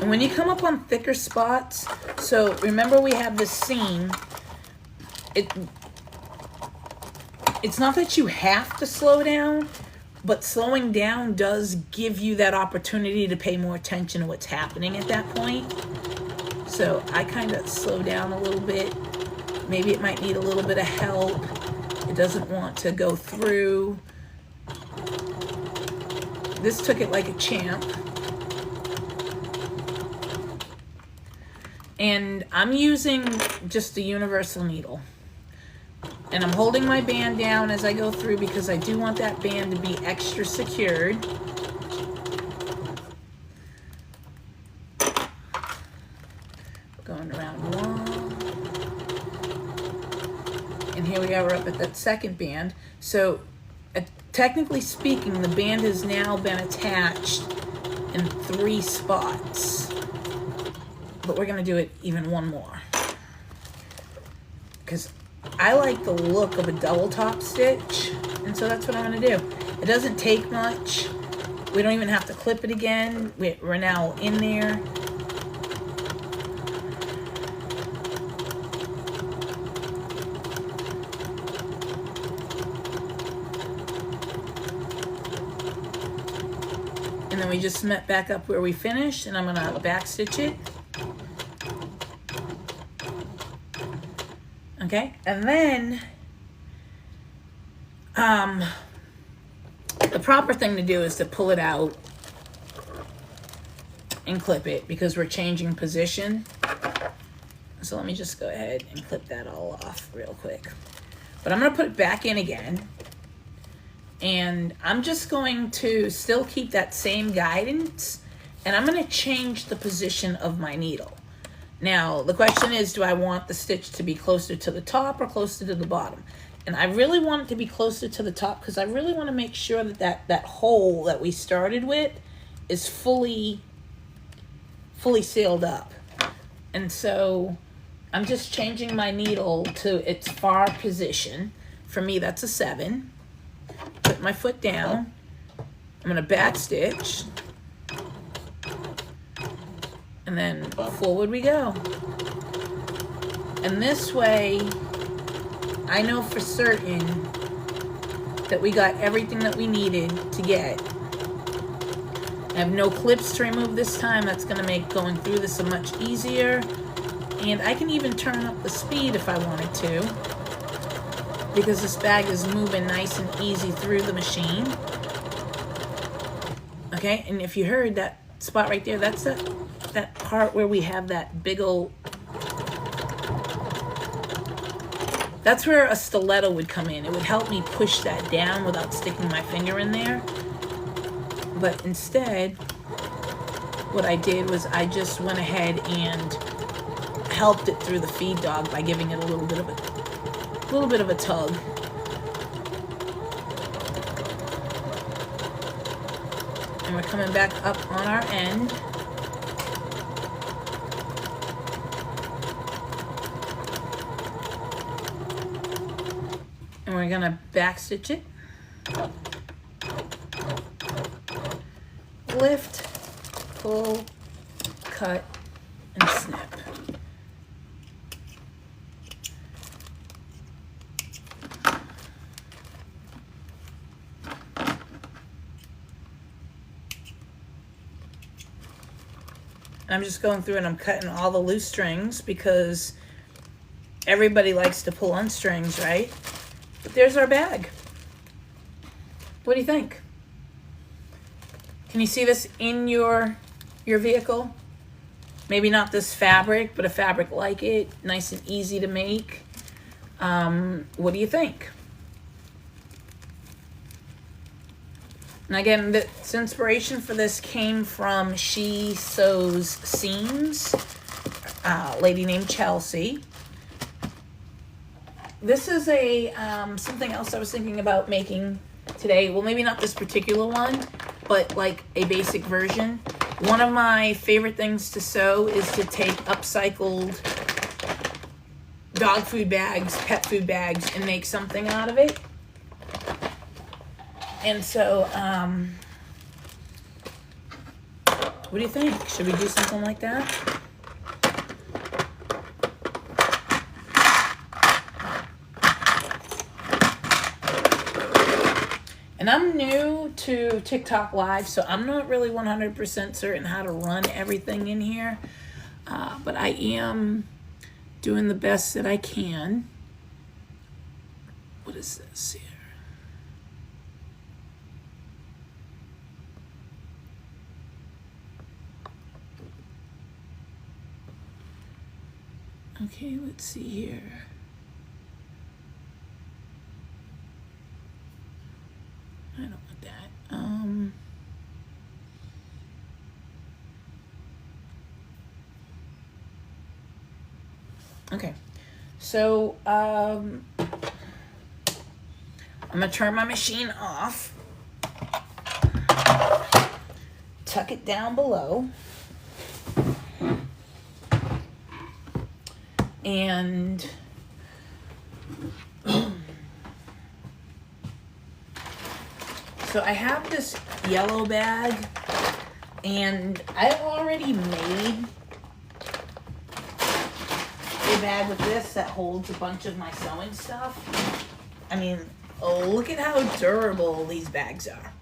And when you come up on thicker spots, so remember we have this seam, it's not that you have to slow down, but slowing down does give you that opportunity to pay more attention to what's happening at that point. So I kind of slow down a little bit. Maybe it might need a little bit of help. It doesn't want to go through. This took it like a champ. And I'm using just a universal needle. And I'm holding my band down as I go through because I do want that band to be extra secured. Going around one. And here we are, we're up at that second band. So technically speaking, the band has now been attached in 3 spots. But we're going to do it even one more. Because I like the look of a double top stitch. And so that's what I'm going to do. It doesn't take much. We don't even have to clip it again. We're now in there. And then we just met back up where we finished. And I'm going to back stitch it. Okay, and then the proper thing to do is to pull it out and clip it because we're changing position. So let me just go ahead and clip that all off real quick. But I'm going to put it back in again. And I'm just going to still keep that same guidance. And I'm going to change the position of my needle. Now, the question is, do I want the stitch to be closer to the top or closer to the bottom? And I really want it to be closer to the top because I really want to make sure that that hole that we started with is fully sealed up. And so I'm just changing my needle to its far position. For me, that's a 7. Put my foot down. I'm going to back stitch. And then forward we go. And this way, I know for certain that we got everything that we needed to get. I have no clips to remove this time. That's going to make going through this so much easier. And I can even turn up the speed if I wanted to, because this bag is moving nice and easy through the machine. Okay, and if you heard that spot right there, that's that part where we have that big old, that's where a stiletto would come in. It would help me push that down without sticking my finger in there. But instead, what I did was I just went ahead and helped it through the feed dog by giving it a little bit of a tug. And we're coming back up on our end. And we're gonna back stitch it. Lift, pull, cut, and snip. I'm just going through and I'm cutting all the loose strings because everybody likes to pull on strings, right? But there's our bag. What do you think? Can you see this in your vehicle? Maybe not this fabric, but a fabric like it, nice and easy to make. What do you think? And again, this inspiration for this came from She Sews Seams, a lady named Chelsea. This is a something else I was thinking about making today. Well, maybe not this particular one, but like a basic version. One of my favorite things to sew is to take upcycled dog food bags, pet food bags, and make something out of it. And so, what do you think? Should we do something like that? And I'm new to TikTok Live, so I'm not really 100% certain how to run everything in here. But I am doing the best that I can. What is this here? Okay, let's see here. I don't want that. Okay, so I'm gonna turn my machine off, tuck it down below, and so I have this yellow bag, and I've already made a bag with this that holds a bunch of my sewing stuff. I mean, look at how durable these bags are.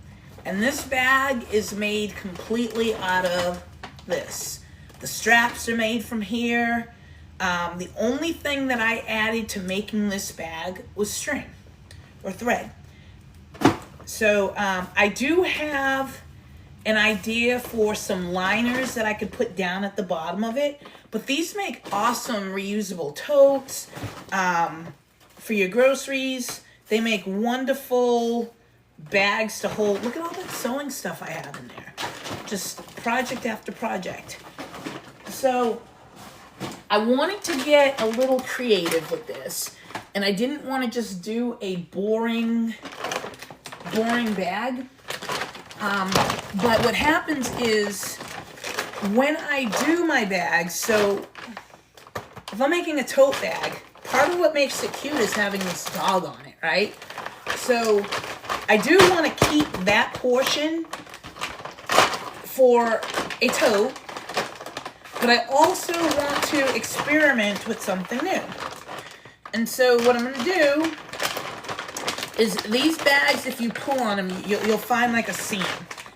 And this bag is made completely out of this. The straps are made from here. The only thing that I added to making this bag was string or thread. So I do have an idea for some liners that I could put down at the bottom of it, but these make awesome reusable totes for your groceries. They make wonderful bags to hold. Look at all that sewing stuff I have in there. Just project after project. So I wanted to get a little creative with this, and I didn't want to just do a boring bag. But what happens is when I do my bags, so if I'm making a tote bag, part of what makes it cute is having this dog on it, right? So I do want to keep that portion for a tote, but I also want to experiment with something new. And so what I'm going to do is these bags, if you pull on them, you'll find like a seam.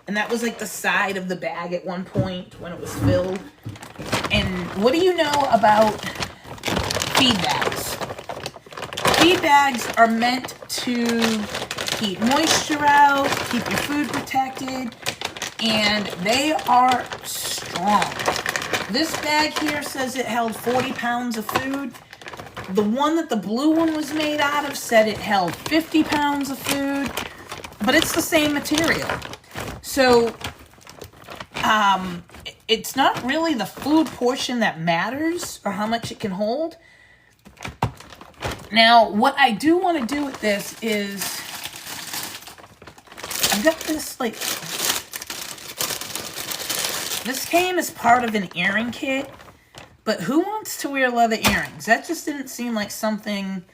And that was like the side of the bag at one point when it was filled. And what do you know about feed bags? Feed bags are meant to keep moisture out, keep your food protected, and they are strong. This bag here says it held 40 pounds of food. The one that the blue one was made out of said it held 50 pounds of food, but it's the same material. So, it's not really the food portion that matters or how much it can hold. Now, what I do want to do with this is, I've got this, like, this came as part of an earring kit. But who wants to wear leather earrings? That just didn't seem like something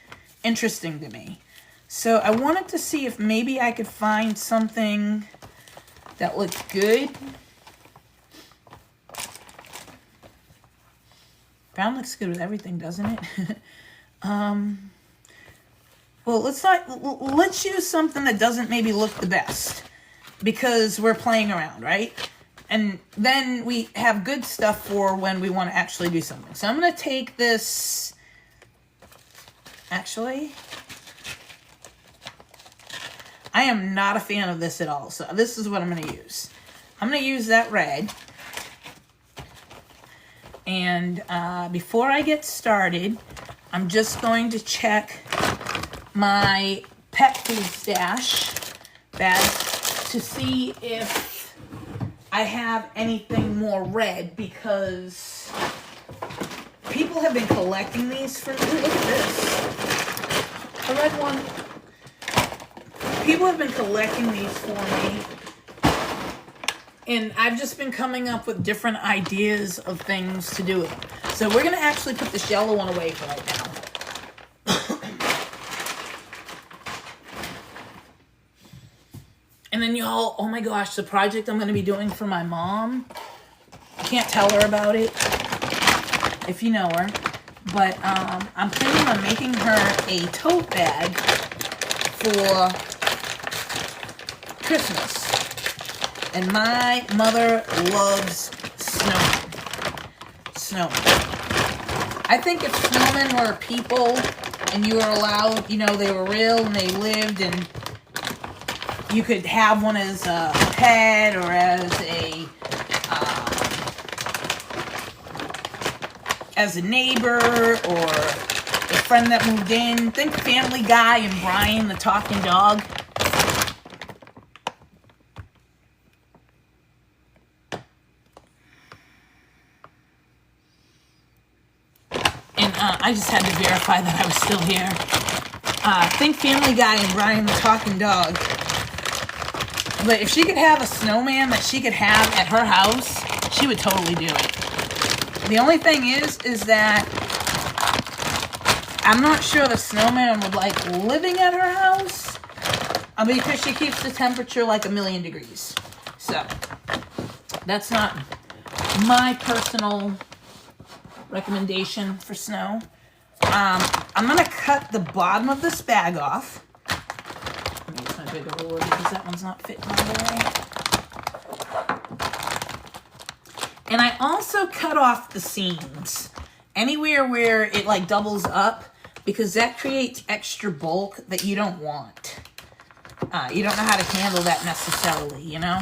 interesting to me. So I wanted to see if maybe I could find something that looked good. Brown looks good with everything, doesn't it? Well, let's use something that doesn't maybe look the best, because we're playing around, right? And then we have good stuff for when we want to actually do something. So I'm going to take this, actually, I am not a fan of this at all. So this is what I'm going to use. I'm going to use that red. And before I get started, I'm just going to check my pet food stash bag to see if I have anything more red, because people have been collecting these for, ooh, look at this, a red one. People have been collecting these for me, and I've just been coming up with different ideas of things to do with them. So we're going to actually put this yellow one away for right now. And then y'all, oh my gosh, the project I'm going to be doing for my mom. I can't tell her about it, if you know her. But I'm planning on making her a tote bag for Christmas. And my mother loves snowmen. I think if snowmen were people and you were allowed, you know, they were real and they lived, and you could have one as a pet or as a neighbor or a friend that moved in. Think Family Guy and Brian the talking dog. And I just had to verify that I was still here. Think Family Guy and Brian the talking dog. But if she could have a snowman that she could have at her house, she would totally do it. The only thing is that I'm not sure the snowman would like living at her house, because she keeps the temperature like 1,000,000 degrees. So that's not my personal recommendation for snow. I'm going to cut the bottom of this bag off. Bigger ruler because that one's not fitting all the way. And I also cut off the seams anywhere where it like doubles up, because that creates extra bulk that you don't want. You don't know how to handle that necessarily, you know?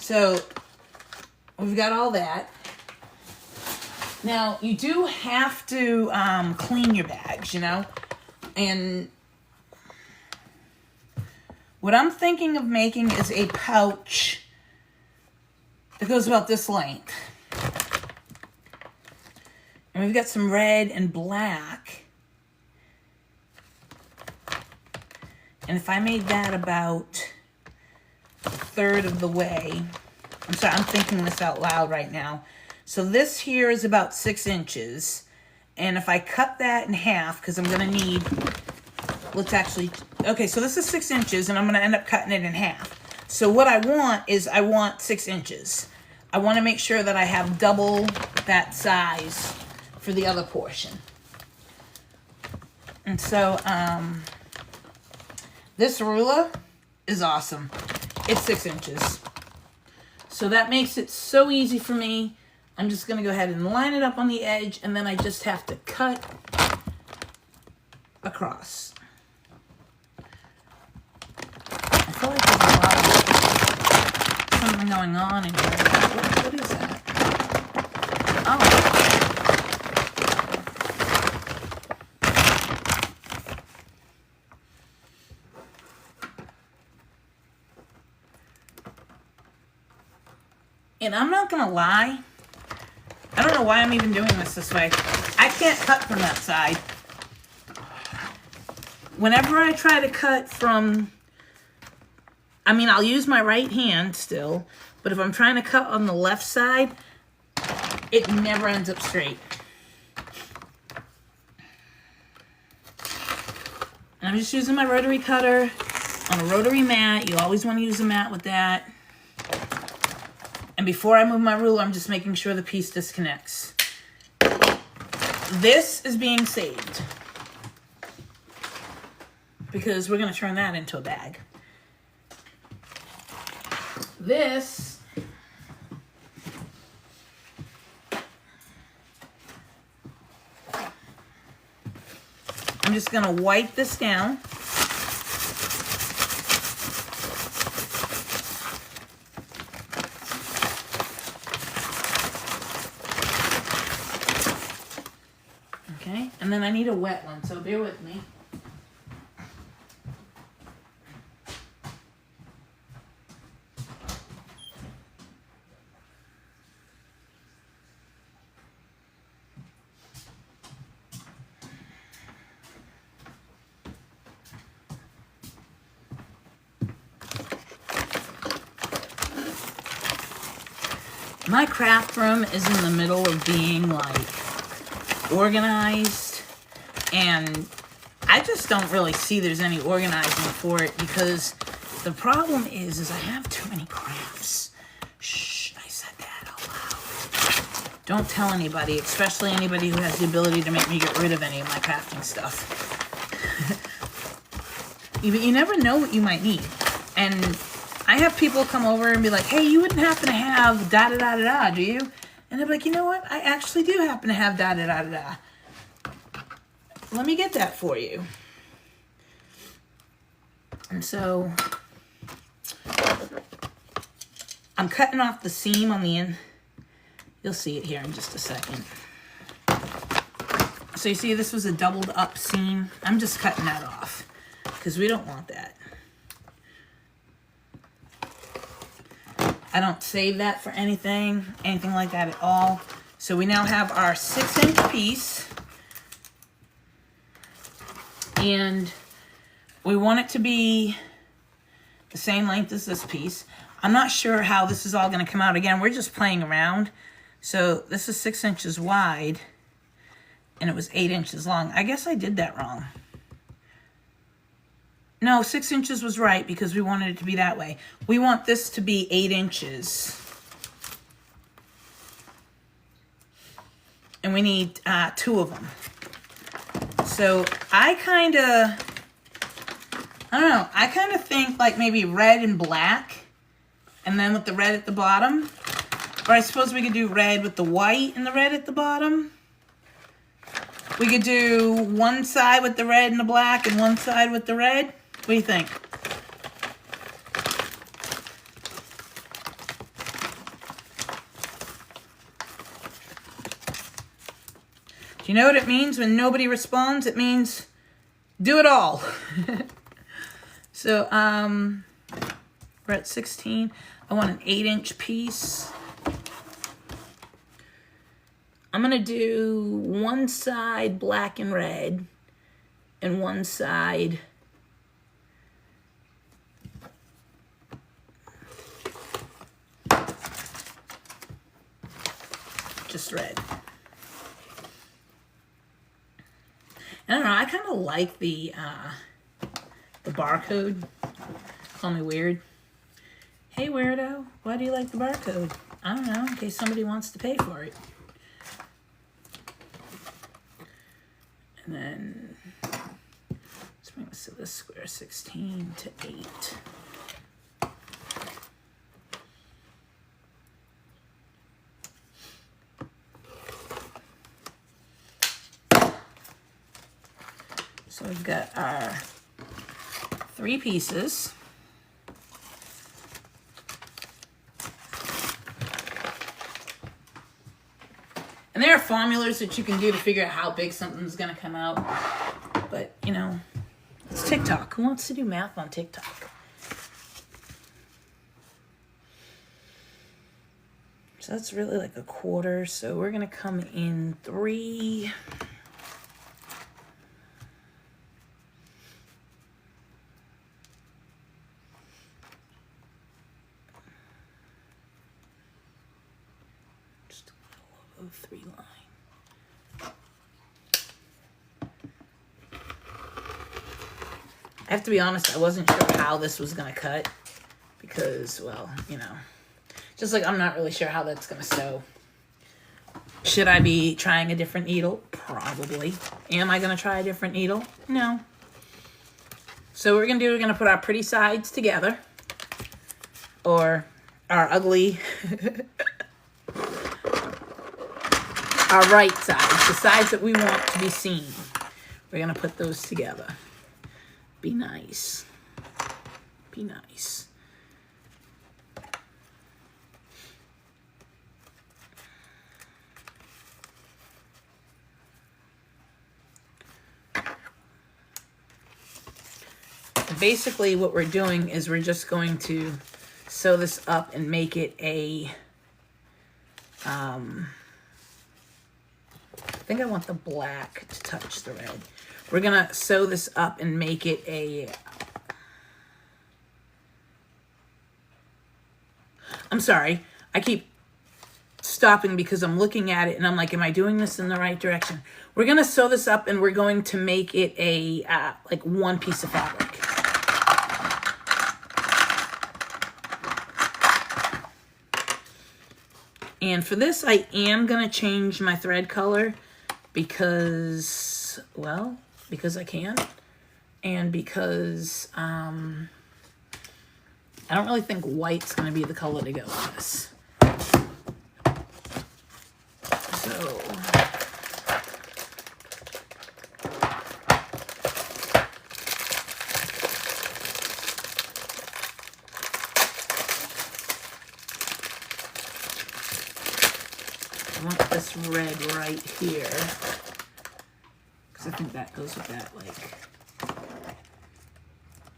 So we've got all that. Now, you do have to clean your bags, you know? And what I'm thinking of making is a pouch that goes about this length. And we've got some red and black. And if I made that about a third of the way, I'm sorry, I'm thinking this out loud right now. So this here is about 6 inches. And if I cut that in half, because I'm going to need, let's actually, okay, so this is 6 inches, and I'm going to end up cutting it in half. So what I want is, I want 6 inches. I want to make sure that I have double that size for the other portion. And so, this ruler is awesome. It's 6 inches. So that makes it so easy for me. I'm just going to go ahead and line it up on the edge, and then I just have to cut across. I feel like there's a lot of something going on in here. What is that? Oh. And I'm not going to lie, I don't know why I'm even doing this way. I can't cut from that side. Whenever I try to cut from, I mean, I'll use my right hand still, but if I'm trying to cut on the left side, it never ends up straight. And I'm just using my rotary cutter on a rotary mat. You always want to use a mat with that. And before I move my ruler, I'm just making sure the piece disconnects. This is being saved. because we're going to turn that into a bag. This I'm just going to wipe this down. Okay, and then I need a wet one, so bear with me. My craft room is in the middle of being like organized, and I just don't really see there's any organizing for it because the problem is I have too many crafts. Shh, I said that out loud. Don't tell anybody, especially anybody who has the ability to make me get rid of any of my crafting stuff. You never know what you might need. And I have people come over and be like, hey, you wouldn't happen to have da-da-da-da-da, do you? And they're like, you know what? I actually do happen to have da-da-da-da-da. Let me get that for you. And so I'm cutting off the seam on the end. You'll see it here in just a second. So you see this was a doubled up seam. I'm just cutting that off because we don't want that. I don't save that for anything like that at all. So we now have our 6-inch piece. And we want it to be the same length as this piece. I'm not sure how this is all going to come out. Again, we're just playing around. So this is 6 inches wide. And it was 8 inches long. I guess I did that wrong. No, 6 inches was right because we wanted it to be that way. We want this to be 8 inches. And we need 2 of them. So I kind of think like maybe red and black. And then with the red at the bottom. Or I suppose we could do red with the white and the red at the bottom. We could do one side with the red and the black and one side with the red. What do you think? Do you know what it means when nobody responds? It means do it all. So, we're at 16. I want an 8-inch piece. I'm going to do one side black and red and one side just red. I don't know, I kind of like the barcode. Call me weird. Hey weirdo, why do you like the barcode? I don't know, in case somebody wants to pay for it. And then let's bring this to this square, 16 to 8. So we've got our 3 pieces. And there are formulas that you can do to figure out how big something's going to come out. But, you know, it's TikTok. Who wants to do math on TikTok? So that's really like a quarter. So we're going to come in 3. Just a little 3 line. I have to be honest, I wasn't sure how this was going to cut because, well, you know, just like I'm not really sure how that's going to sew. Should I be trying a different needle? Probably. Am I going to try a different needle? No. So what we're going to do, we're going to put our pretty sides together. Or our ugly, our right sides, the sides that we want to be seen. We're going to put those together. Be nice. Be nice. Basically what we're doing is we're just going to sew this up and make it a I think I want the black to touch the red. We're gonna sew this up and make it a I'm sorry, I keep stopping because I'm looking at it and I'm like, am I doing this in the right direction? We're gonna sew this up and we're going to make it a like one piece of fabric. And for this, I am going to change my thread color because, well, because I can. And because I don't really think white's going to be the color to go with this. So, I want this red right here, because I think that goes with that, like,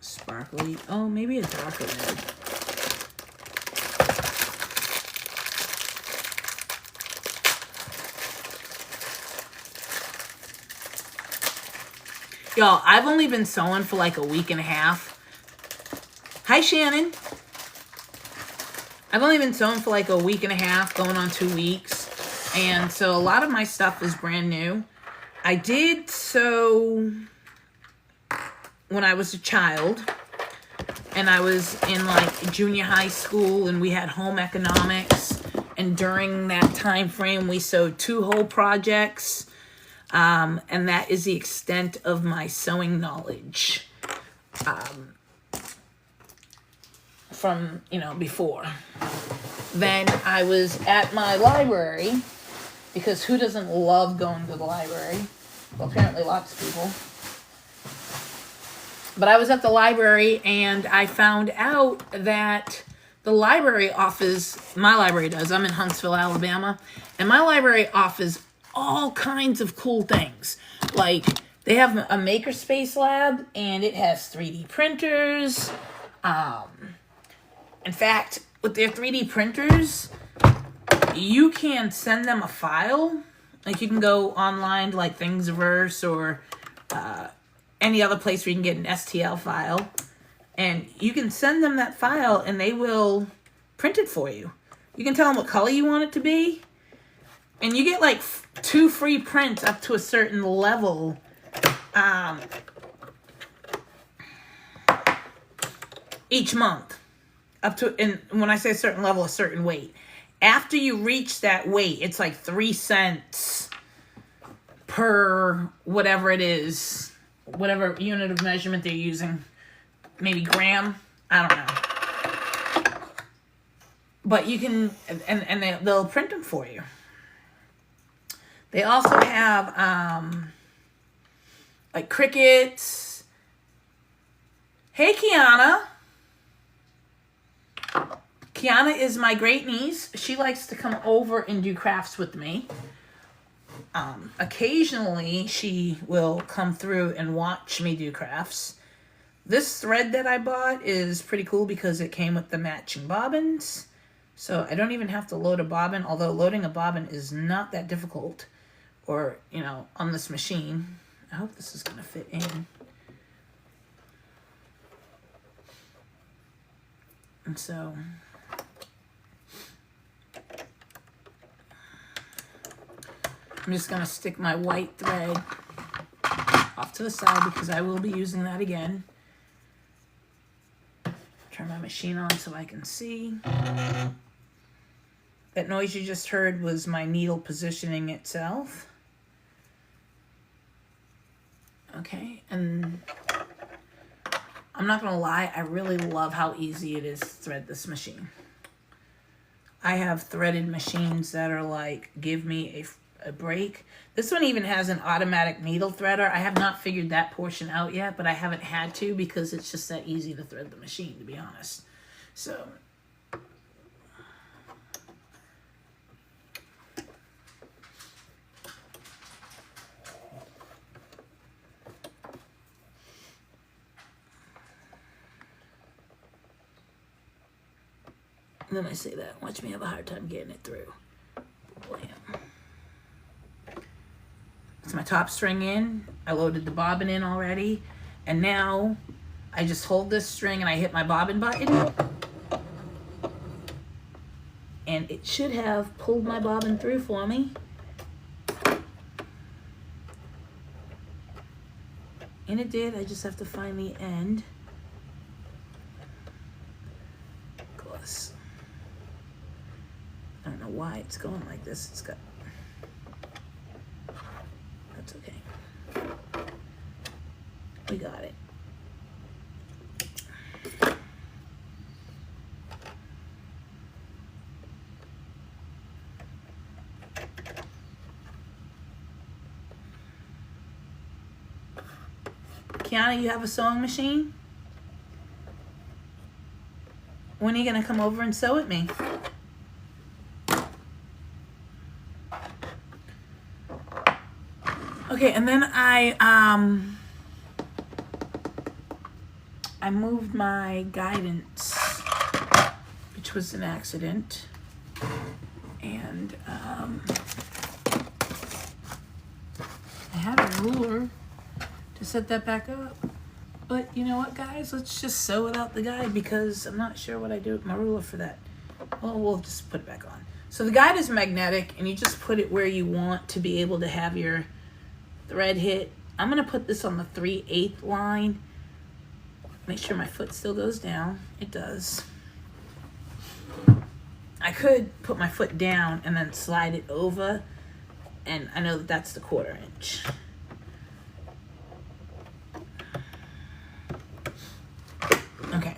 sparkly, oh, maybe a darker red. Y'all, I've only been sewing for like a week and a half. Hi, Shannon. I've only been sewing for like a week and a half, going on 2 weeks. And so a lot of my stuff is brand new. I did sew when I was a child. And I was in like junior high school and we had home economics. And during that time frame, we sewed 2 whole projects. And that is the extent of my sewing knowledge from, you know, before. Then I was at my library, because who doesn't love going to the library? Well, apparently lots of people. But I was at the library and I found out that the library offers, my library does, I'm in Huntsville, Alabama, and my library offers all kinds of cool things. Like, they have a makerspace lab and it has 3D printers. In fact, with their 3D printers, you can send them a file. Like, you can go online to like Thingiverse or any other place where you can get an STL file. And you can send them that file and they will print it for you. You can tell them what color you want it to be. And you get like 2 free prints up to a certain level. Each month. Up to, and when I say a certain level, a certain weight. After you reach that weight, it's like 3 cents per whatever it is. Whatever unit of measurement they're using. Maybe gram. I don't know. But you can, and they'll print them for you. They also have, like crickets. Hey, Kiana. Kiana is my great niece. She likes to come over and do crafts with me. Occasionally, she will come through and watch me do crafts. This thread that I bought is pretty cool because it came with the matching bobbins. So I don't even have to load a bobbin, although loading a bobbin is not that difficult. Or, you know, on this machine. I hope this is going to fit in. And so, I'm just going to stick my white thread off to the side because I will be using that again. Turn my machine on so I can see. That noise you just heard was my needle positioning itself. Okay, and I'm not gonna lie, I really love how easy it is to thread this machine. I have threaded machines that are like, give me a break. This one even has an automatic needle threader. I have not figured that portion out yet, but I haven't had to because it's just that easy to thread the machine, to be honest. So, and then I say that, watch me have a hard time getting it through. Blam. It's my top string in. I loaded the bobbin in already. And now I just hold this string and I hit my bobbin button. And it should have pulled my bobbin through for me. And it did. I just have to find the end. Close. I don't know why it's going like this. It's got... That's okay. We got it. Kiana, you have a sewing machine? When are you gonna come over and sew with me? Okay, and then I moved my guidance, which was an accident, and I had a ruler to set that back up. But you know what, guys? Let's just sew without the guide because I'm not sure what I do with my ruler for that. Well, we'll just put it back on. So the guide is magnetic, and you just put it where you want to be able to have your thread hit. I'm gonna put this on the 3/8 line. Make sure my foot still goes down. It does. I could put my foot down and then slide it over, and I know that that's the 1/4 inch. Okay.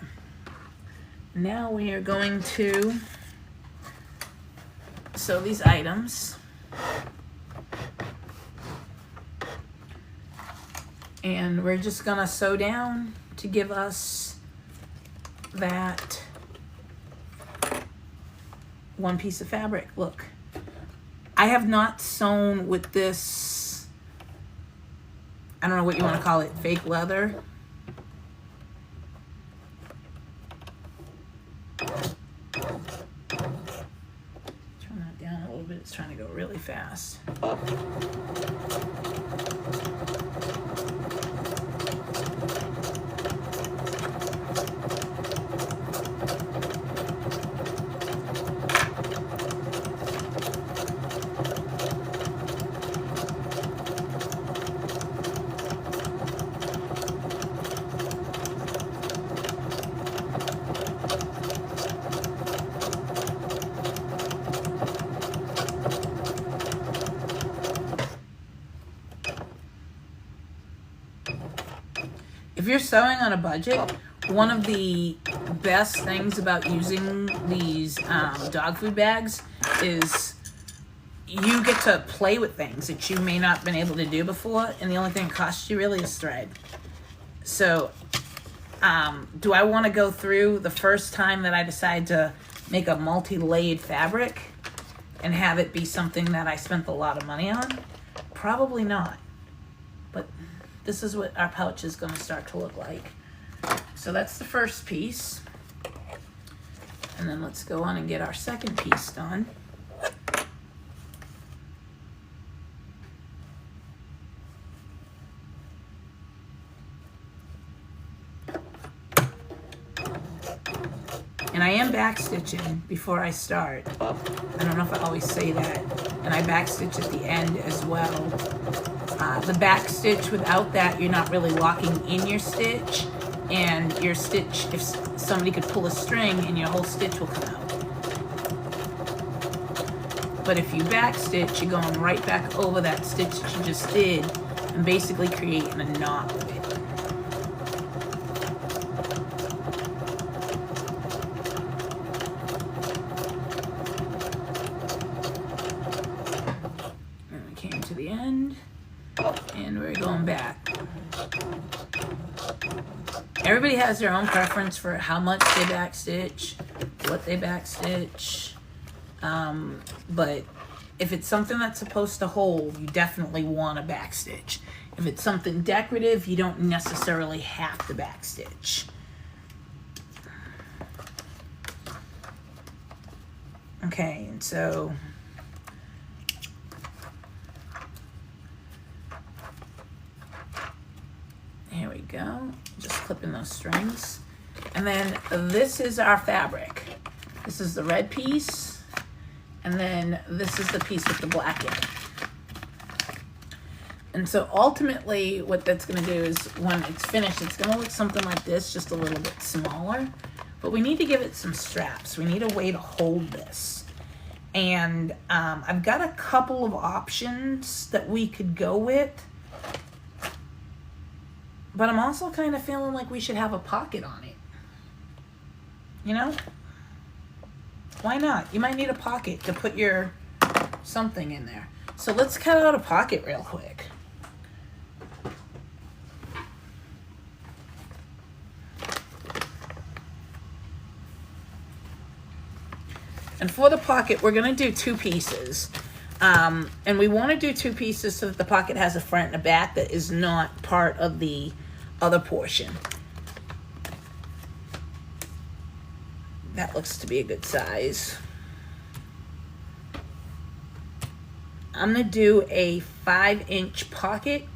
Now we are going to sew these items. And we're just gonna sew down to give us that one piece of fabric. Look, I have not sewn with this, I don't know what you want to call it, fake leather. Turn that down a little bit, it's trying to go really fast. If you're sewing on a budget, one of the best things about using these dog food bags is you get to play with things that you may not have been able to do before, and the only thing it costs you really is thread. So do I want to go through the first time that I decide to make a multi-layered fabric and have it be something that I spent a lot of money on? Probably not. But this is what our pouch is going to start to look like. So that's the first piece. And then let's go on and get our second piece done. And I am back stitching before I start. I don't know if I always say that. And I back stitch at the end as well. The back stitch, without that, you're not really locking in your stitch. And your stitch, if somebody could pull a string, and your whole stitch will come out. But if you back stitch, you're going right back over that stitch that you just did and basically creating a knot with it. going back. Everybody has their own preference for how much they backstitch, what they backstitch. But if it's something that's supposed to hold, you definitely want to backstitch. If it's something decorative, you don't necessarily have to backstitch. Okay, and so here we go. Just clipping those strings. And then this is our fabric. This is the red piece. And then this is the piece with the black in it. And so ultimately what that's going to do is when it's finished, it's going to look something like this, just a little bit smaller. But we need to give it some straps. We need a way to hold this. And I've got a couple of options that we could go with. But I'm also kind of feeling like we should have a pocket on it. You know? Why not? You might need a pocket to put your something in there. So let's cut out a pocket real quick. And for the pocket, we're going to do 2 pieces. And we want to do 2 pieces so that the pocket has a front and a back that is not part of the other portion. That looks to be a good size. I'm going to do a 5-inch pocket.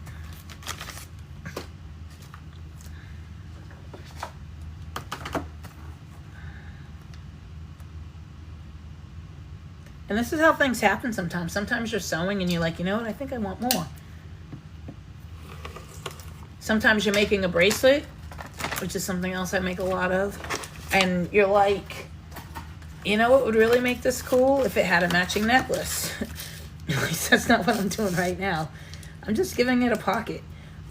And this is how things happen sometimes. Sometimes you're sewing and you're like, you know what, I think I want more. Sometimes you're making a bracelet, which is something else I make a lot of. And you're like, you know what would really make this cool? If it had a matching necklace. At least that's not what I'm doing right now. I'm just giving it a pocket.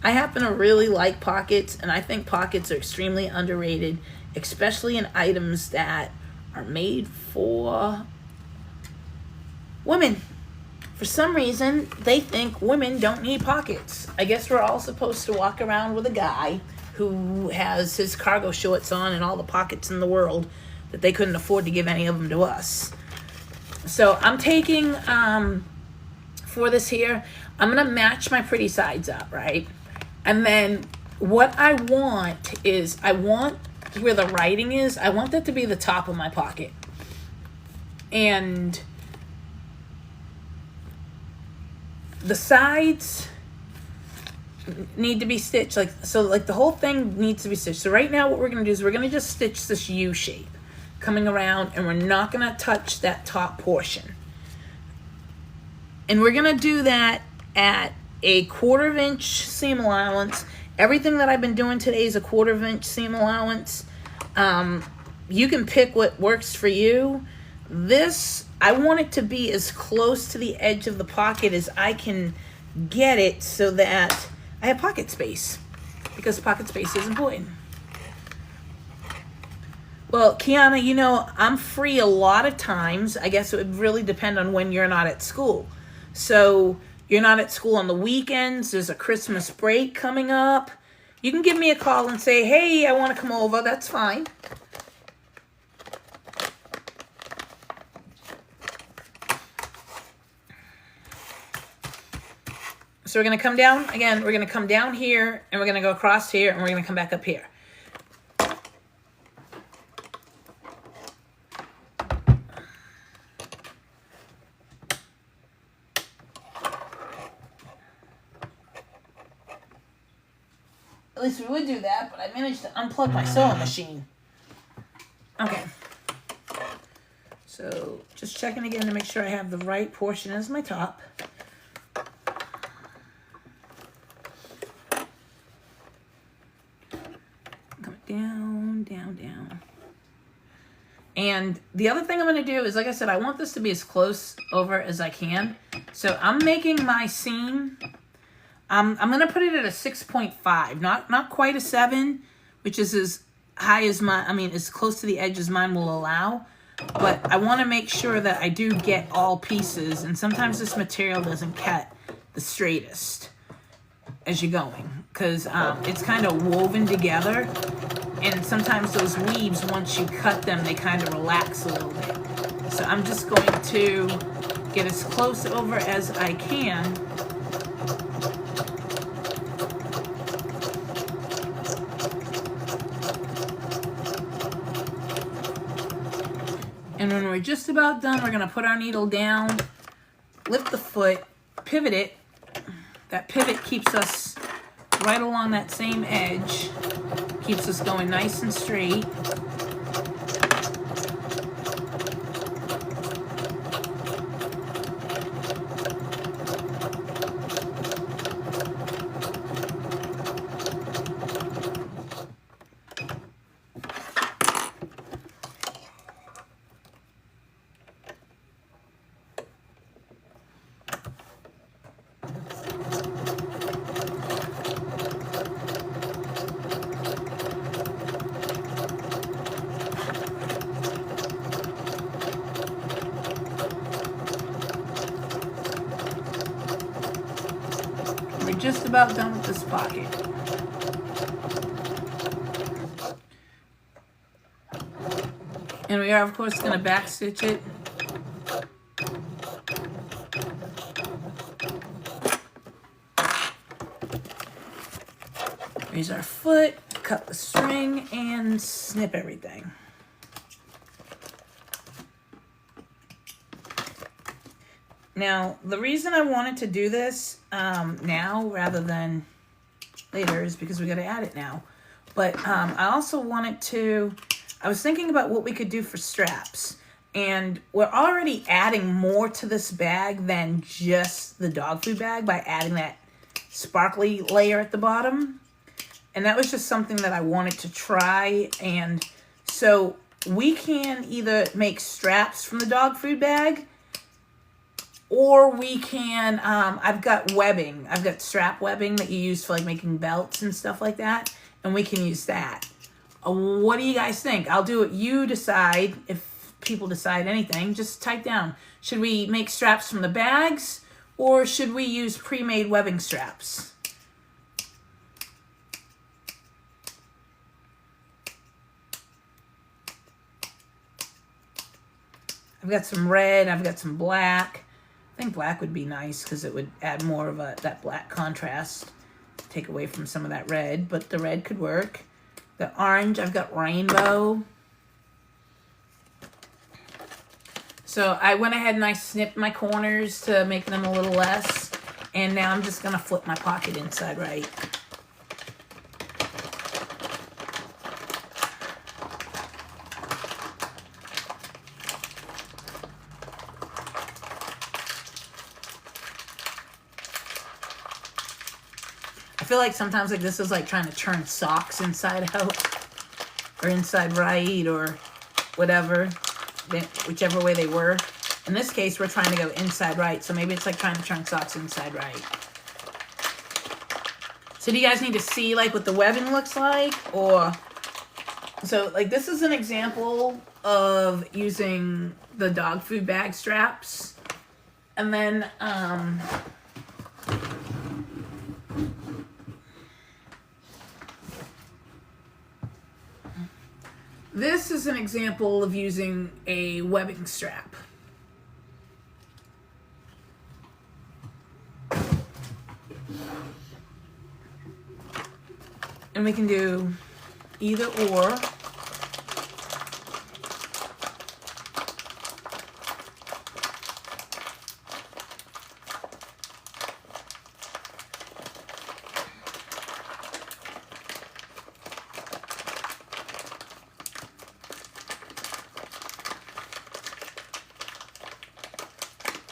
I happen to really like pockets, and I think pockets are extremely underrated, especially in items that are made for women. For some reason, they think women don't need pockets. I guess we're all supposed to walk around with a guy who has his cargo shorts on and all the pockets in the world that they couldn't afford to give any of them to us. So I'm taking, for this here, I'm going to match my pretty sides up, right? And then what I want is, I want where the writing is, I want that to be the top of my pocket. And the sides need to be stitched, like the whole thing needs to be stitched. So right now what we're going to do is we're going to just stitch this U shape coming around, and we're not going to touch that top portion. And we're going to do that at a 1/4 inch seam allowance. Everything that I've been doing today is a 1/4 inch seam allowance. You can pick what works for you. This, I want it to be as close to the edge of the pocket as I can get it so that I have pocket space, because pocket space is important. Well, Kiana, you know, I'm free a lot of times. I guess it would really depend on when you're not at school. So you're not at school on the weekends. There's a Christmas break coming up. You can give me a call and say, hey, I want to come over. That's fine. So we're going to come down, again, we're going to come down here, and we're going to go across here, and we're going to come back up here. At least we would do that, but I managed to unplug my sewing machine. Okay. So just checking again to make sure I have the right portion as my top. Down, down, down. And the other thing I'm going to do is, like I said, I want this to be as close over as I can. So I'm making my seam. I'm going to put it at a 6.5, not quite a 7, which is as high as as close to the edge as mine will allow. But I want to make sure that I do get all pieces. And sometimes this material doesn't cut the straightest. as you're going, because it's kind of woven together, and sometimes those weaves, once you cut them, they kind of relax a little bit. So I'm just going to get as close over as I can. And when we're just about done, we're going to put our needle down, lift the foot, pivot it. That pivot keeps us right along that same edge, keeps us going nice and straight. We're just about done with this pocket. And we are, of course, going to back stitch it. Raise our foot, cut the string, and snip everything. Now, the reason I wanted to do this now rather than later is because we got to add it now. But I also wanted to, I was thinking about what we could do for straps. And we're already adding more to this bag than just the dog food bag by adding that sparkly layer at the bottom. And that was just something that I wanted to try. And so we can either make straps from the dog food bag, or we can, I've got webbing. I've got strap webbing that you use for like making belts and stuff like that. And we can use that. What do you guys think? I'll do it. You decide. If people decide anything, just type down. Should we make straps from the bags, or should we use pre-made webbing straps? I've got some red. I've got some black. I think black would be nice because it would add more of that black contrast, take away from some of that red, but the red could work. The orange, I've got rainbow. So I went ahead and I snipped my corners to make them a little less, and now I'm just going to flip my pocket inside right. I feel like sometimes like this is like trying to turn socks inside out or inside right or whatever, whichever way they were. In this case, we're trying to go inside right, so maybe it's like trying to turn socks inside right. So do you guys need to see like what the webbing looks like? Or so like this is an example of using the dog food bag straps. And then this is an example of using a webbing strap. And we can do either or.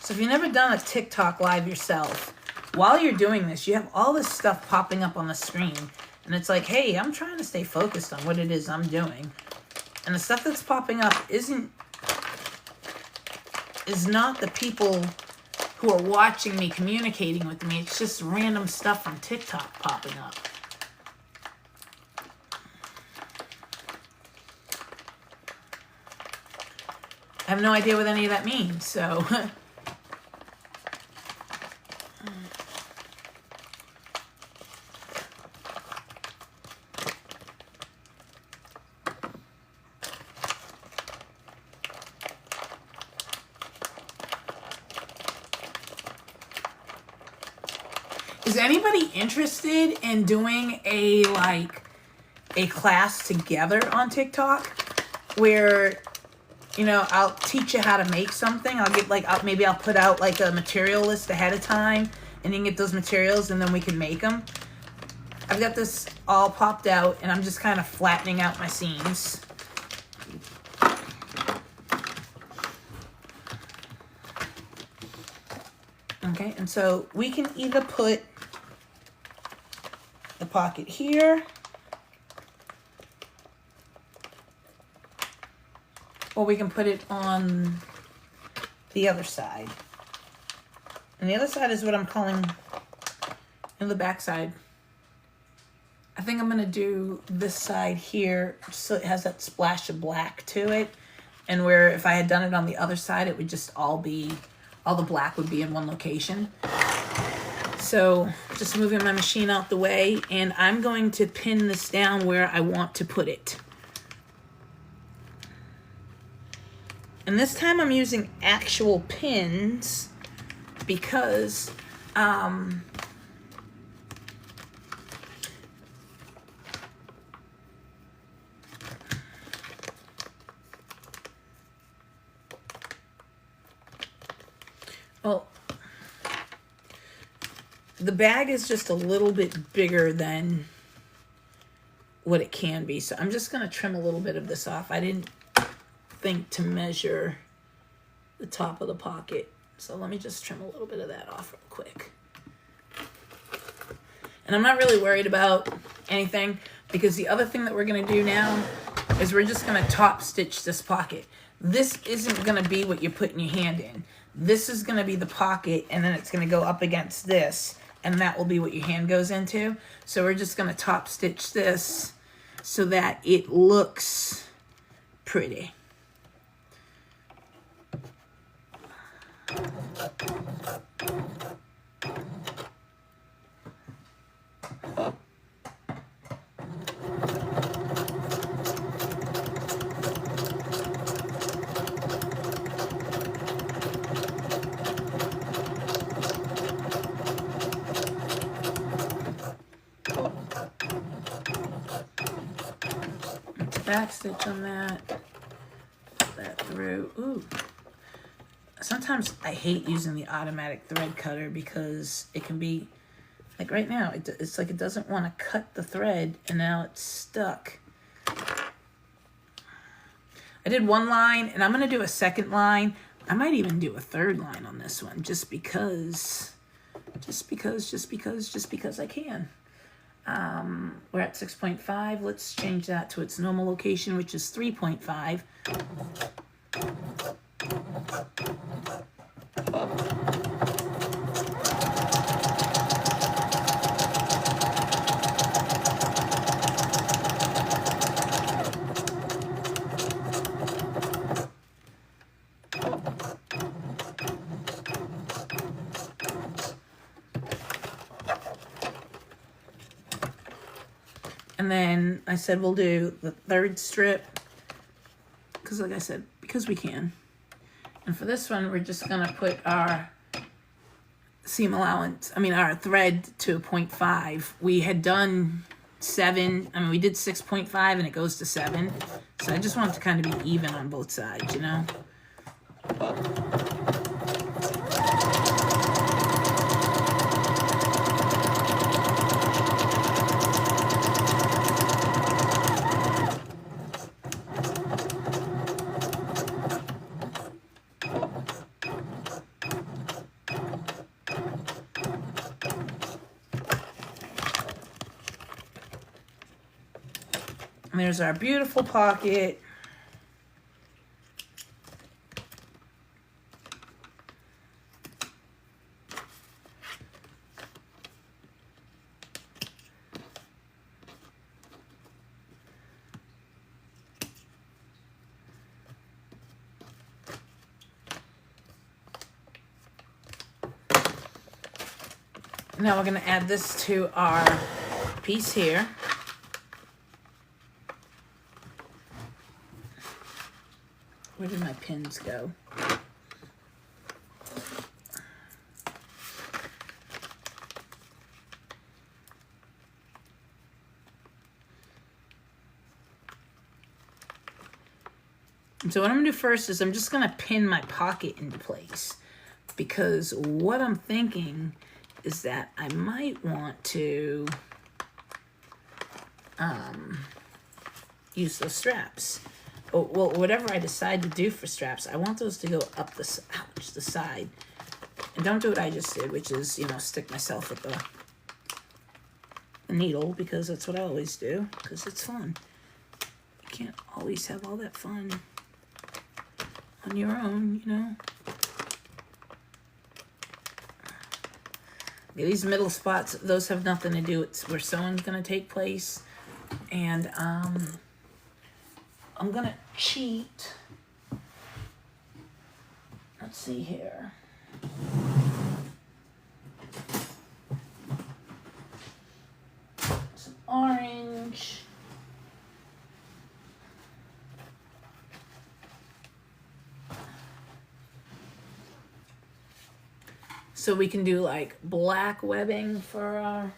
So if you've never done a TikTok live yourself, while you're doing this, you have all this stuff popping up on the screen. And it's like, hey, I'm trying to stay focused on what it is I'm doing. And the stuff that's popping up is not the people who are watching me communicating with me. It's just random stuff from TikTok popping up. I have no idea what any of that means, so... is anybody interested in doing a class together on TikTok where, you know, I'll teach you how to make something. I'll get maybe I'll put out like a material list ahead of time, and you can get those materials and then we can make them. I've got this all popped out and I'm just kind of flattening out my seams. Okay, and so we can either put the pocket here, or we can put it on the other side. And the other side is what I'm calling in the back side. I think I'm gonna do this side here so it has that splash of black to it. And where if I had done it on the other side, it would just all the black would be in one location. So just moving my machine out the way, and I'm going to pin this down where I want to put it. And this time I'm using actual pins because well, the bag is just a little bit bigger than what it can be. So I'm just going to trim a little bit of this off. I didn't think to measure the top of the pocket. So let me just trim a little bit of that off real quick. And I'm not really worried about anything because the other thing that we're going to do now is we're just going to top stitch this pocket. This isn't going to be what you're putting your hand in. This is going to be the pocket, and then it's going to go up against this, and that will be what your hand goes into. So we're just going to top stitch this so that it looks pretty. Back stitch on that, put that through. Ooh. Sometimes I hate using the automatic thread cutter because it can be, like right now, it's like it doesn't want to cut the thread and now it's stuck. I did one line and I'm going to do a second line. I might even do a third line on this one just because I can. We're at 6.5. Let's change that to its normal location, which is 3.5. And then I said we'll do the third strip because, like I said, because we can. And for this one, we're just going to put our seam allowance, our thread to 0.5. We had done 7. We did 6.5 and it goes to 7. So I just want it to kind of be even on both sides, you know? And there's our beautiful pocket. Now we're going to add this to our piece here. Where did my pins go? So what I'm going to do first is I'm just going to pin my pocket into place, because what I'm thinking is that I might want to use those straps. Oh, well, whatever I decide to do for straps, I want those to go up the side. And don't do what I just did, which is, you know, stick myself with the needle, because that's what I always do, because it's fun. You can't always have all that fun on your own, you know. Okay, these middle spots, those have nothing to do with where sewing's going to take place. And I'm going to cheat. Let's see here. Some orange. So we can do like black webbing for our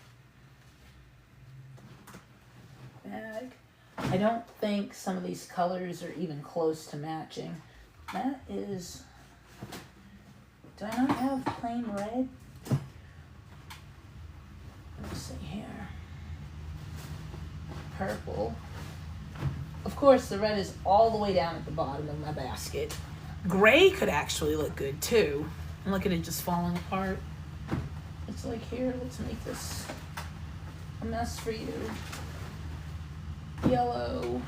bag. I don't think some of these colors are even close to matching. That is, do I not have plain red? Let's see here. Purple. Of course, the red is all the way down at the bottom of my basket. Gray could actually look good too. And look at it just falling apart. It's like, here, let's make this a mess for you. Yellow.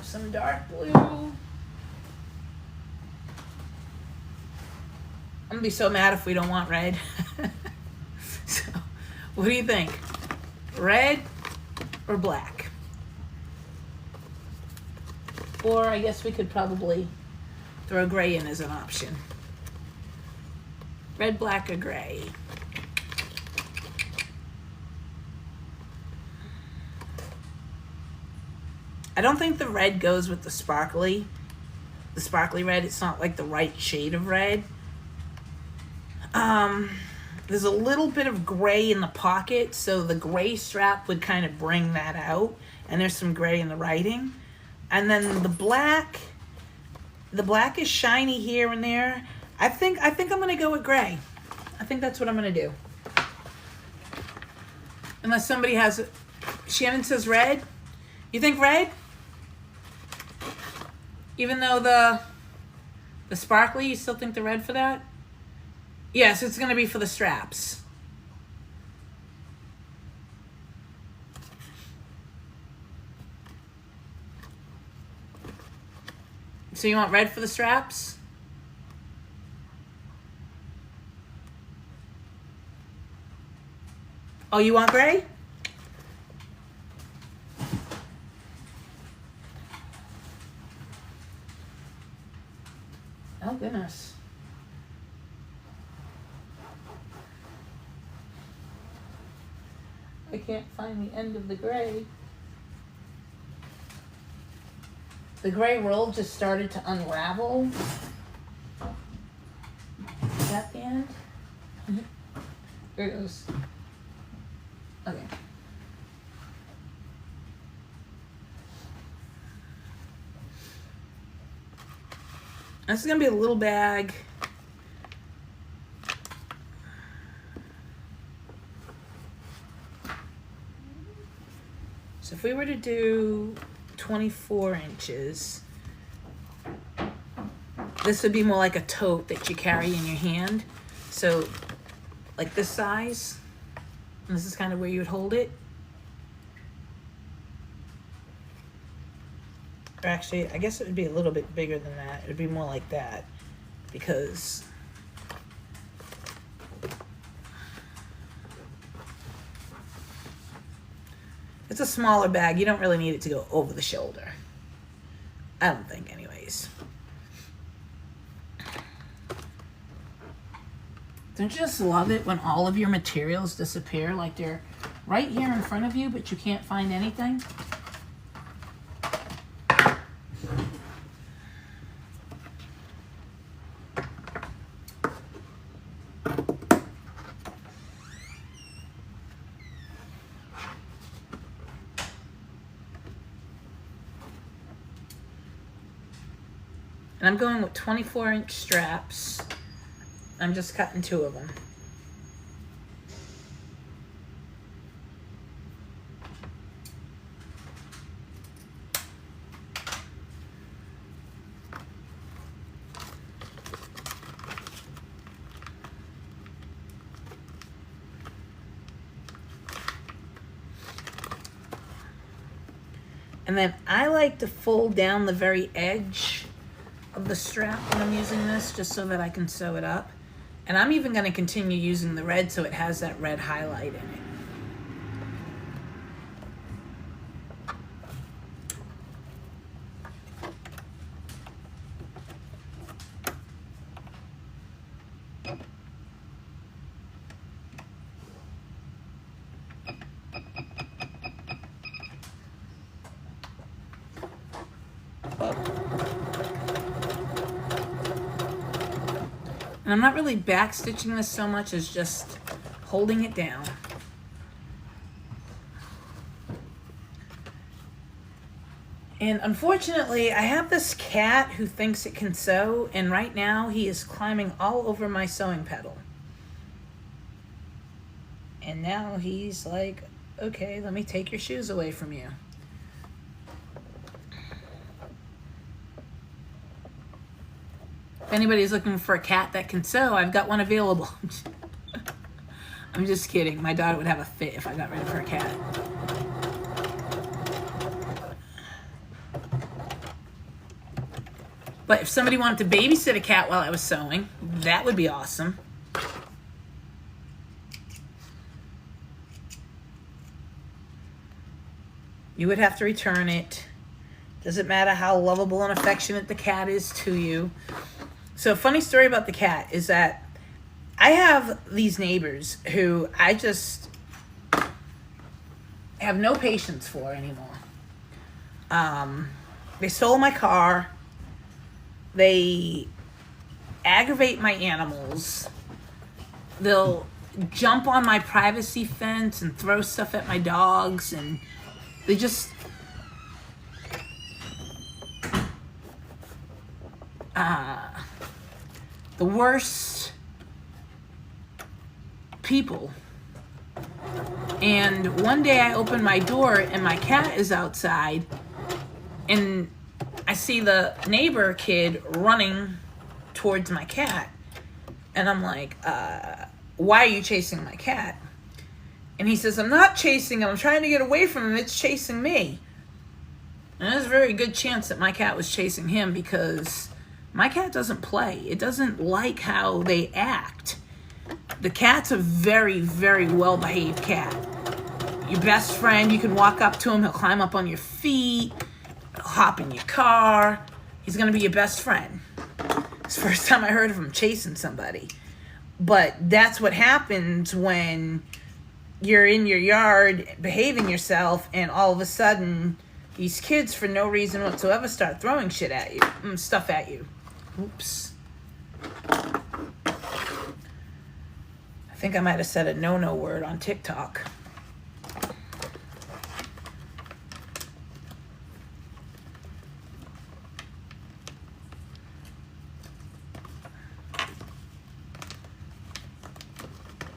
Some dark blue. I'm gonna be so mad if we don't want red. So, what do you think? Red or black? Or I guess we could probably throw gray in as an option. Red, black, or gray. I don't think the red goes with the sparkly red. It's not like the right shade of red. There's a little bit of gray in the pocket, so the gray strap would kind of bring that out. And there's some gray in the writing. And then the black is shiny here and there. I think I'm gonna go with gray. I think that's what I'm gonna do. Unless somebody has, Shannon says red. You think red? Even though the sparkly, you still think the red for that? Yes, it's gonna be for the straps. So you want red for the straps? Oh, you want gray? Oh, goodness. I can't find the end of the gray. The gray roll just started to unravel. Is that the end? Here it goes. Okay. This is gonna be a little bag. So if we were to do 24 inches, this would be more like a tote that you carry in your hand. So like this size, and this is kind of where you would hold it. Or actually, I guess it would be a little bit bigger than that. It would be more like that, because it's a smaller bag. You don't really need it to go over the shoulder. I don't think, anyways. Don't you just love it when all of your materials disappear? Like they're right here in front of you, but you can't find anything? And I'm going with 24-inch straps. I'm just cutting 2 of them. And then I like to fold down the very edge of the strap when I'm using this, just so that I can sew it up. And I'm even going to continue using the red so it has that red highlight in it. And I'm not really back stitching this so much as just holding it down. And unfortunately, I have this cat who thinks it can sew, and right now he is climbing all over my sewing pedal. And now he's like, okay, let me take your shoes away from you. If anybody's looking for a cat that can sew, I've got one available. I'm just kidding. My daughter would have a fit if I got rid of her cat. But if somebody wanted to babysit a cat while I was sewing, that would be awesome. You would have to return it. Doesn't matter how lovable and affectionate the cat is to you. So, funny story about the cat is that I have these neighbors who I just have no patience for anymore. They stole my car. They aggravate my animals. They'll jump on my privacy fence and throw stuff at my dogs, and they just the worst people. And one day I open my door and my cat is outside, and I see the neighbor kid running towards my cat, and I'm like, why are you chasing my cat? And he says, I'm not chasing him, I'm trying to get away from him, it's chasing me. And there's a very good chance that my cat was chasing him, because my cat doesn't play. It doesn't like how they act. The cat's a very, very well-behaved cat. Your best friend, you can walk up to him, he'll climb up on your feet, he'll hop in your car. He's gonna be your best friend. It's the first time I heard of him chasing somebody. But that's what happens when you're in your yard behaving yourself, and all of a sudden these kids, for no reason whatsoever, start throwing shit at you, stuff at you. Oops. I think I might have said a no-no word on TikTok.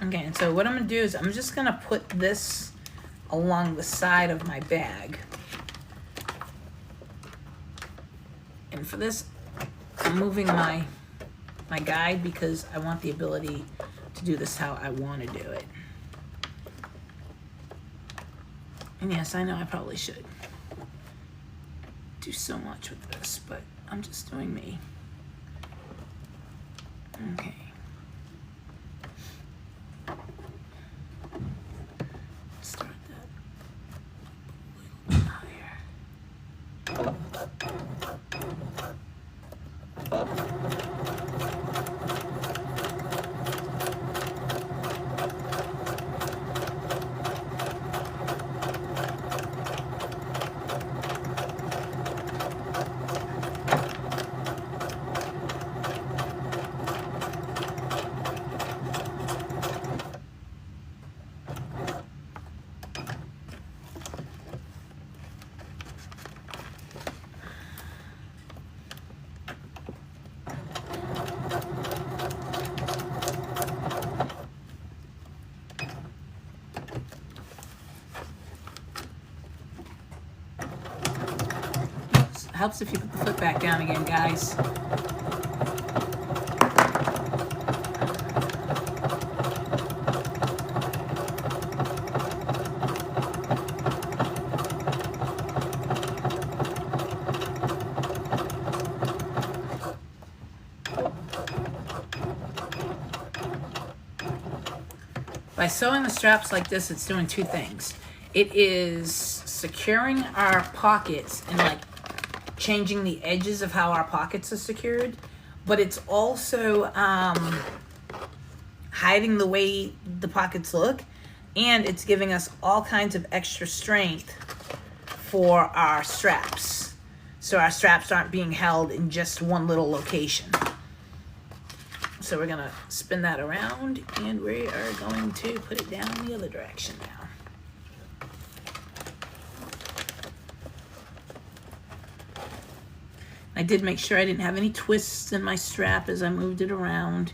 Okay, and so what I'm going to do is I'm just going to put this along the side of my bag. And for this, I'm moving my guide because I want the ability to do this how I want to do it. And yes, I know I probably should do so much with this, but I'm just doing me. Okay. Start that a little higher. helps if you put the foot back down again, guys. By sewing the straps like this, it's doing two things. It is securing our pockets and like changing the edges of how our pockets are secured, but it's also hiding the way the pockets look, and it's giving us all kinds of extra strength for our straps. So our straps aren't being held in just one little location. So we're gonna spin that around and we are going to put it down the other direction now. I did make sure I didn't have any twists in my strap as I moved it around.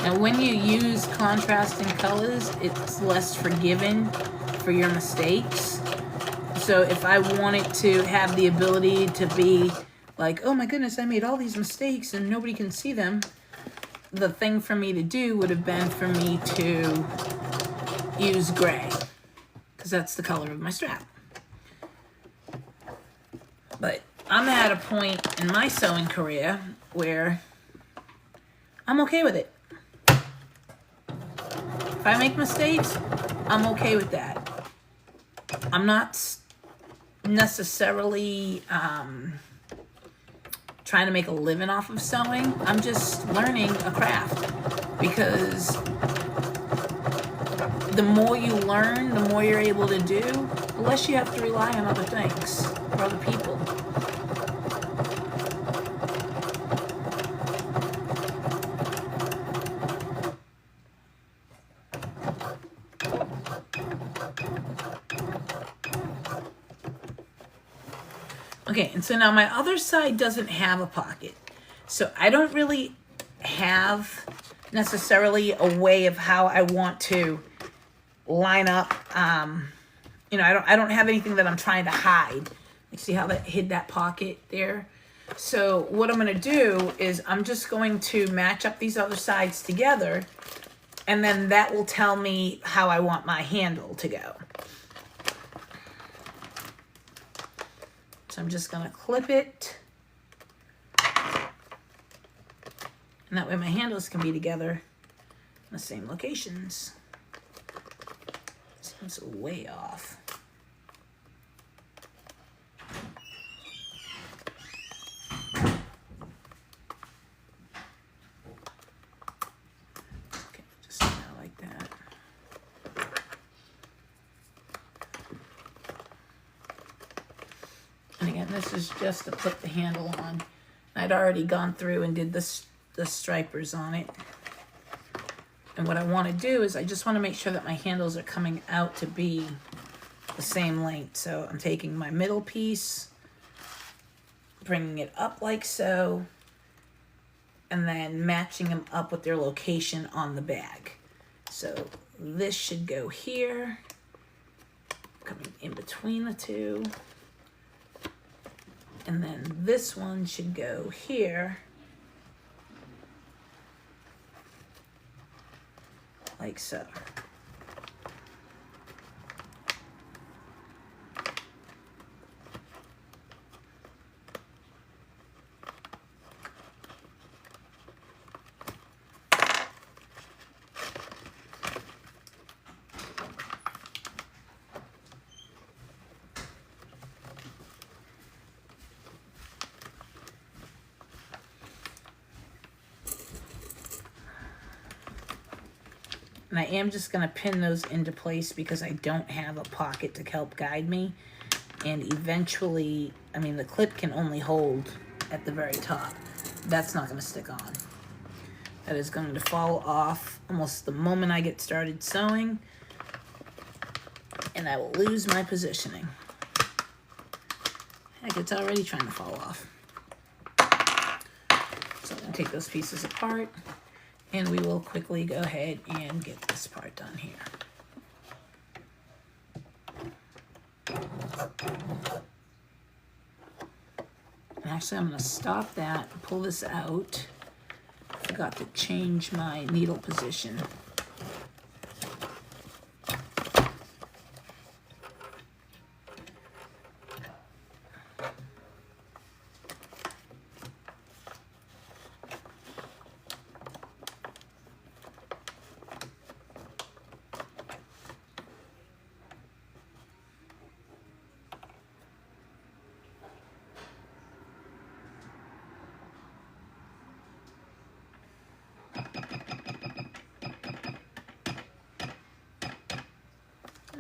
Now, when you use contrasting colors, it's less forgiving for your mistakes. So if I wanted to have the ability to be like, oh my goodness, I made all these mistakes and nobody can see them, the thing for me to do would have been for me to use gray, because that's the color of my strap. But I'm at a point in my sewing career where I'm okay with it. If I make mistakes, I'm okay with that. I'm not necessarily trying to make a living off of sewing. I'm just learning a craft, because the more you learn, the more you're able to do, the less you have to rely on other things or other people. Okay, and so now my other side doesn't have a pocket. So I don't really have necessarily a way of how I want to line up. You know, I don't have anything that I'm trying to hide. You see how that hid that pocket there? So what I'm going to do is I'm just going to match up these other sides together, and then that will tell me how I want my handle to go. So I'm just going to clip it, and that way my handles can be together in the same locations. Seems way off. Okay, just like that. And again, this is just to put the handle on. I'd already gone through and did the stripers on it. And what I want to do is I just want to make sure that my handles are coming out to be the same length. So I'm taking my middle piece, bringing it up like so, and then matching them up with their location on the bag. So this should go here, coming in between the two. And then this one should go here, like so. And I am just going to pin those into place because I don't have a pocket to help guide me. And eventually, I mean, the clip can only hold at the very top. That's not going to stick on. that is going to fall off almost the moment I get started sewing, and I will lose my positioning. Heck, it's already trying to fall off. So I'm going to take those pieces apart, and we will quickly go ahead and get this part done here. Actually, I'm going to stop that, pull this out. I forgot to change my needle position.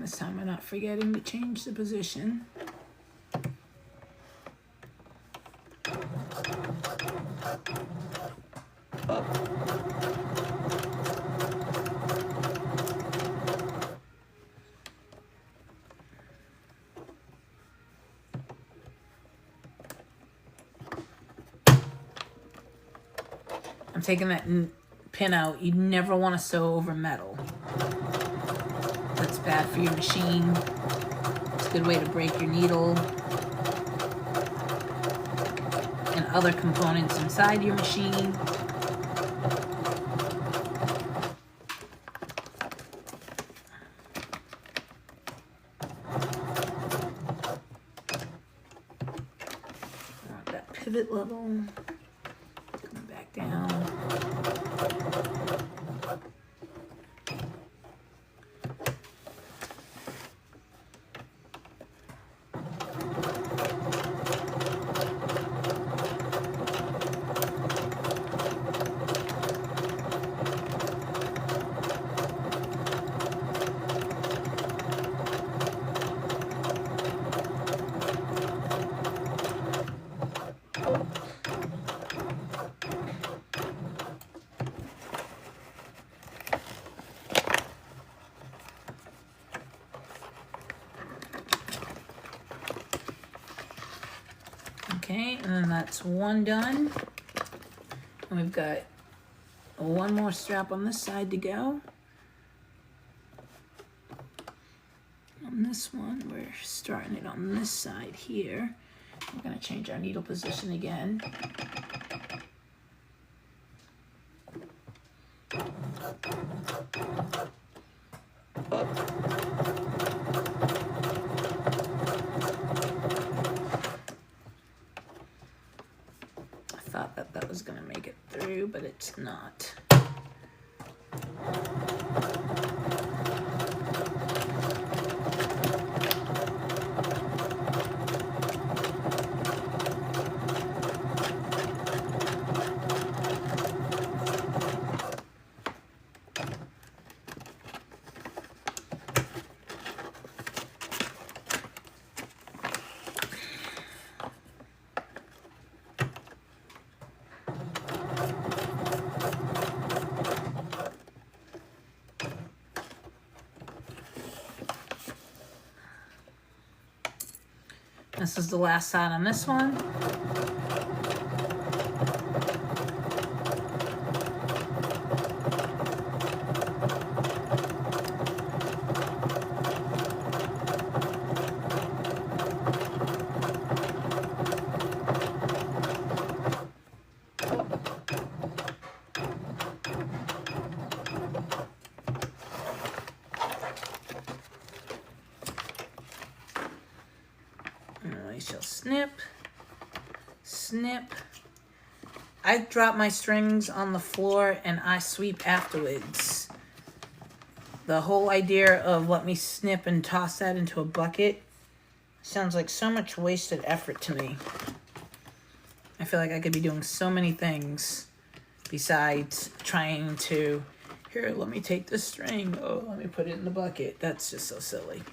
This time I'm not forgetting to change the position. I'm taking that pin out. You never want to sew over metal. That's bad for your machine. It's a good way to break your needle and other components inside your machine. I want that pivot level. Come back down. Okay, and then that's one done. And we've got one more strap on this side to go. On this one, we're starting it on this side here. We're going to change our needle position again. That was going to make it through, but it's not. This is the last side on this one. Shall snip, snip. I drop my strings on the floor and I sweep afterwards. The whole idea of let me snip and toss that into a bucket sounds like so much wasted effort to me. I feel like I could be doing so many things besides trying to, here, let me take this string. Oh, let me put it in the bucket. That's just so silly.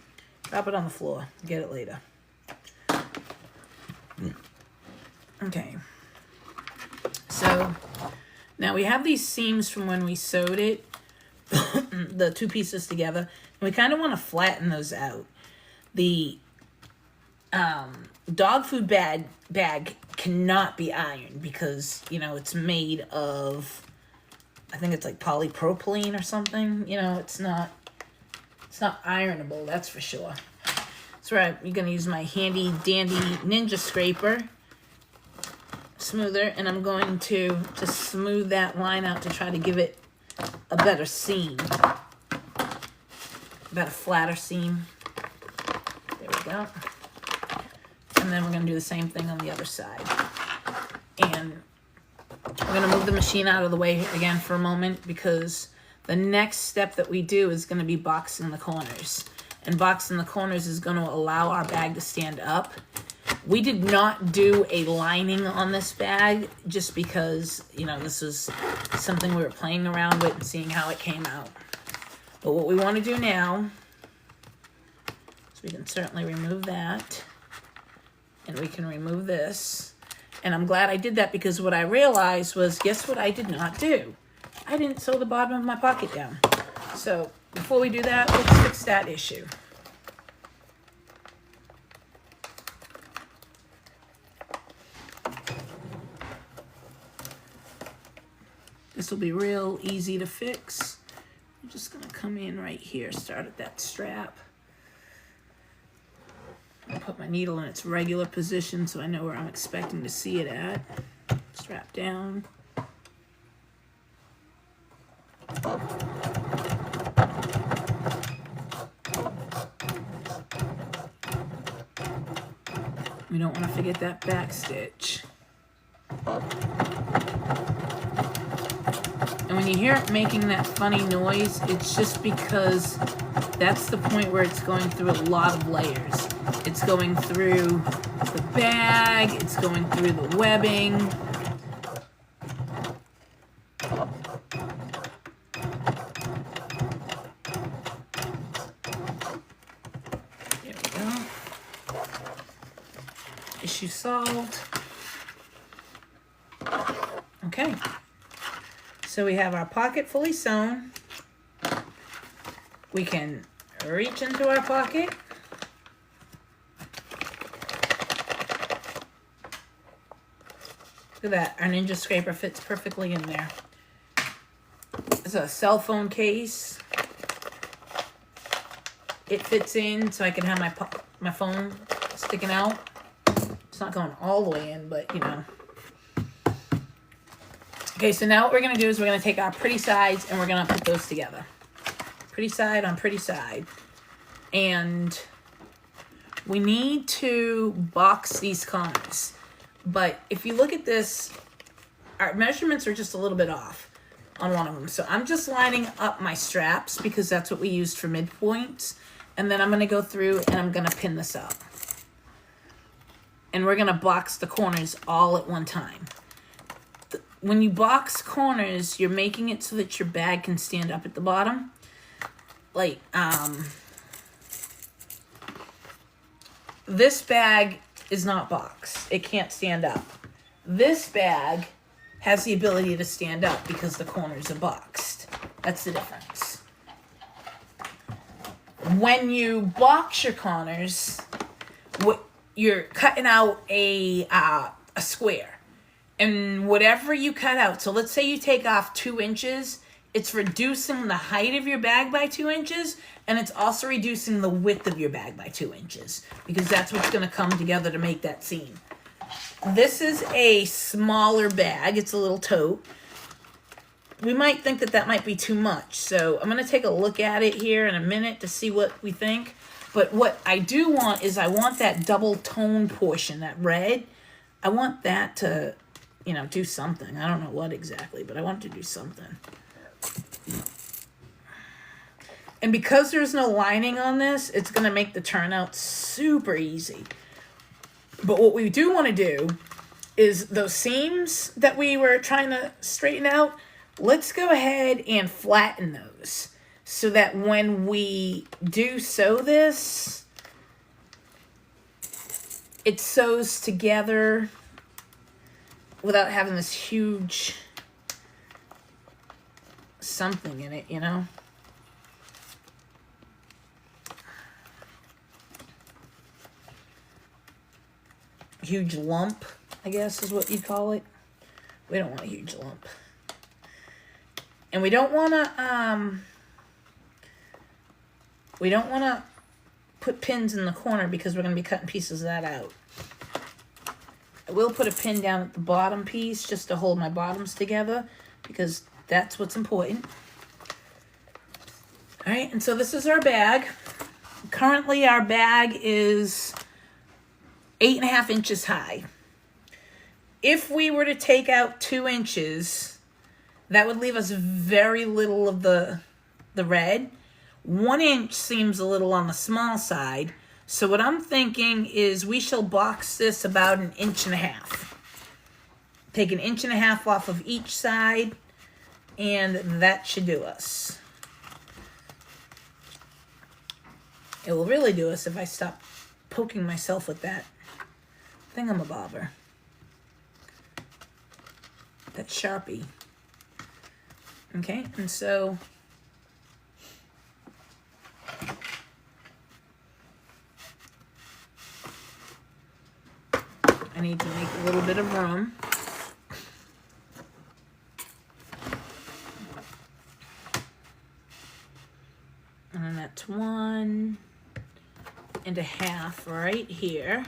Drop it on the floor. Get it later. Okay, so Now we have these seams from when we sewed it, the two pieces together, and we kind of want to flatten those out. The dog food bag cannot be ironed because, you know, it's made of, I think it's like polypropylene or something. You know, it's not ironable, that's for sure. So I'm going to use my handy dandy ninja scraper smoother, and I'm going to just smooth that line out to try to give it a better seam, about a flatter seam. There we go. And then we're going to do the same thing on the other side. And we're going to move the machine out of the way again for a moment, because the next step that we do is going to be boxing the corners. And boxing the corners is going to allow our bag to stand up. We did not do a lining on this bag just because, you know, this was something we were playing around with and seeing how it came out. But what we want to do now, so we can certainly remove that, and we can remove this. And I'm glad I did that, because what I realized was, guess what I did not do? I didn't sew the bottom of my pocket down. So before we do that, let's fix that issue. This will be real easy to fix. I'm just gonna come in right here, start at that strap. I'll put my needle in its regular position so I know where I'm expecting to see it at. Strap down. We don't want to forget that back stitch. And when you hear it making that funny noise, it's just because that's the point where it's going through a lot of layers. It's going through the bag, it's going through the webbing. There we go. Issue solved. Okay. So we have our pocket fully sewn. We can reach into our pocket. Look at that, our ninja scraper fits perfectly in there. It's a cell phone case. It fits in so I can have my phone sticking out. It's not going all the way in, but you know. Okay, so now what we're going to do is we're going to take our pretty sides and we're going to put those together. Pretty side on pretty side. And we need to box these corners. But if you look at this, our measurements are just a little bit off on one of them. So I'm just lining up my straps because that's what we used for midpoints. And then I'm going to go through and I'm going to pin this up. And we're going to box the corners all at one time. When you box corners, you're making it so that your bag can stand up at the bottom. Like, this bag is not boxed. It can't stand up. This bag has the ability to stand up because the corners are boxed. That's the difference. When you box your corners, you're cutting out a square. And whatever you cut out, so let's say you take off 2 inches, it's reducing the height of your bag by 2 inches, and it's also reducing the width of your bag by 2 inches, because that's what's going to come together to make that seam. This is a smaller bag. It's a little tote. We might think that that might be too much, so I'm going to take a look at it here in a minute to see what we think. But what I do want is I want that double tone portion, that red. I want that to, you know, do something. I don't know what exactly, but I want it to do something. And because there's no lining on this, it's going to make the turnout super easy. But what we do want to do is those seams that we were trying to straighten out, let's go ahead and flatten those so that when we do sew this, it sews together without having this huge something in it, you know? Huge lump, I guess is what you call it. We don't want a huge lump. And we don't want to put pins in the corner because we're going to be cutting pieces of that out. I will put a pin down at the bottom piece just to hold my bottoms together because that's what's important. All right, and so this is our bag. Currently our bag is 8.5 inches high. If we were to take out 2 inches, that would leave us very little of the red. 1 inch seems a little on the small side. So what I'm thinking is we shall box this about 1.5 inches. Take 1.5 inches off of each side, and that should do us. It will really do us if I stop poking myself with that thingamabobber. That Sharpie. Okay, and so I need to make a little bit of room. And then that's 1.5 right here.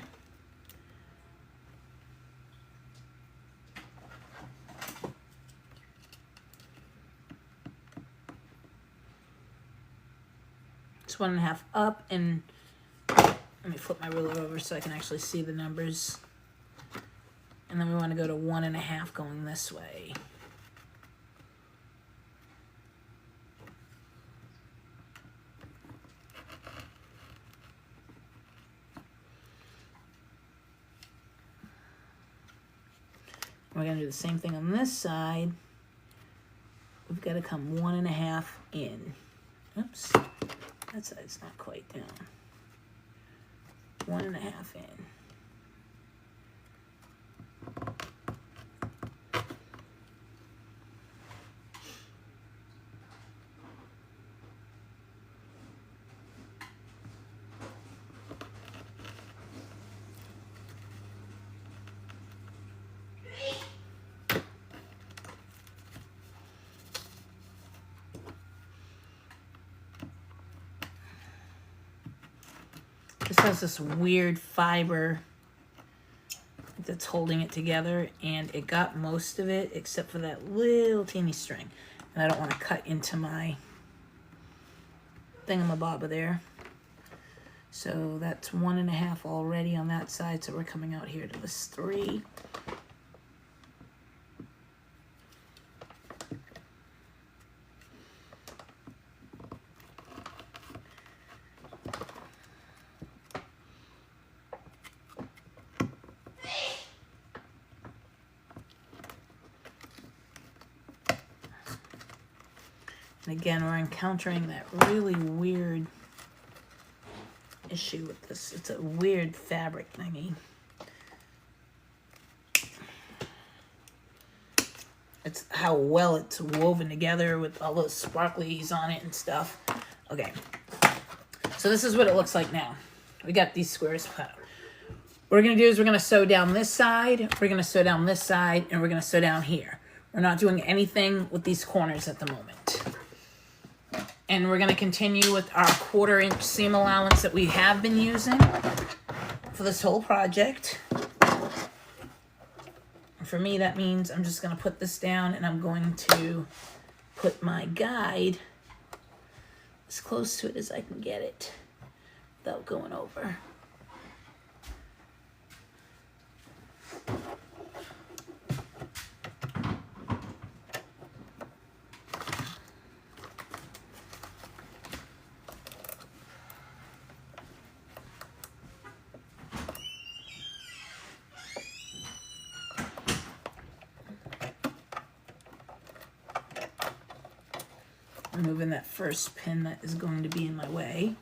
It's 1.5 up, and let me flip my ruler over so I can actually see the numbers. And then we want to go to 1.5 going this way. We're going to do the same thing on this side. We've got to come 1.5 in. Oops, that side's not quite down. 1.5 in. This has this weird fiber that's holding it together, and it got most of it except for that little teeny string. And I don't want to cut into my thingamabobber there. So that's 1.5 already on that side, so we're coming out here to this 3. And again, we're encountering that really weird issue with this. It's a weird fabric thingy. It's how well it's woven together with all those sparklies on it and stuff. Okay, so this is what it looks like now. We got these squares cut. What we're going to do is we're going to sew down this side, we're going to sew down this side, and we're going to sew down here. We're not doing anything with these corners at the moment. And we're going to continue with our 1/4 inch seam allowance that we have been using for this whole project. For me, that means I'm just going to put this down, and I'm going to put my guide as close to it as I can get it without going over. Removing that first pin that is going to be in my way.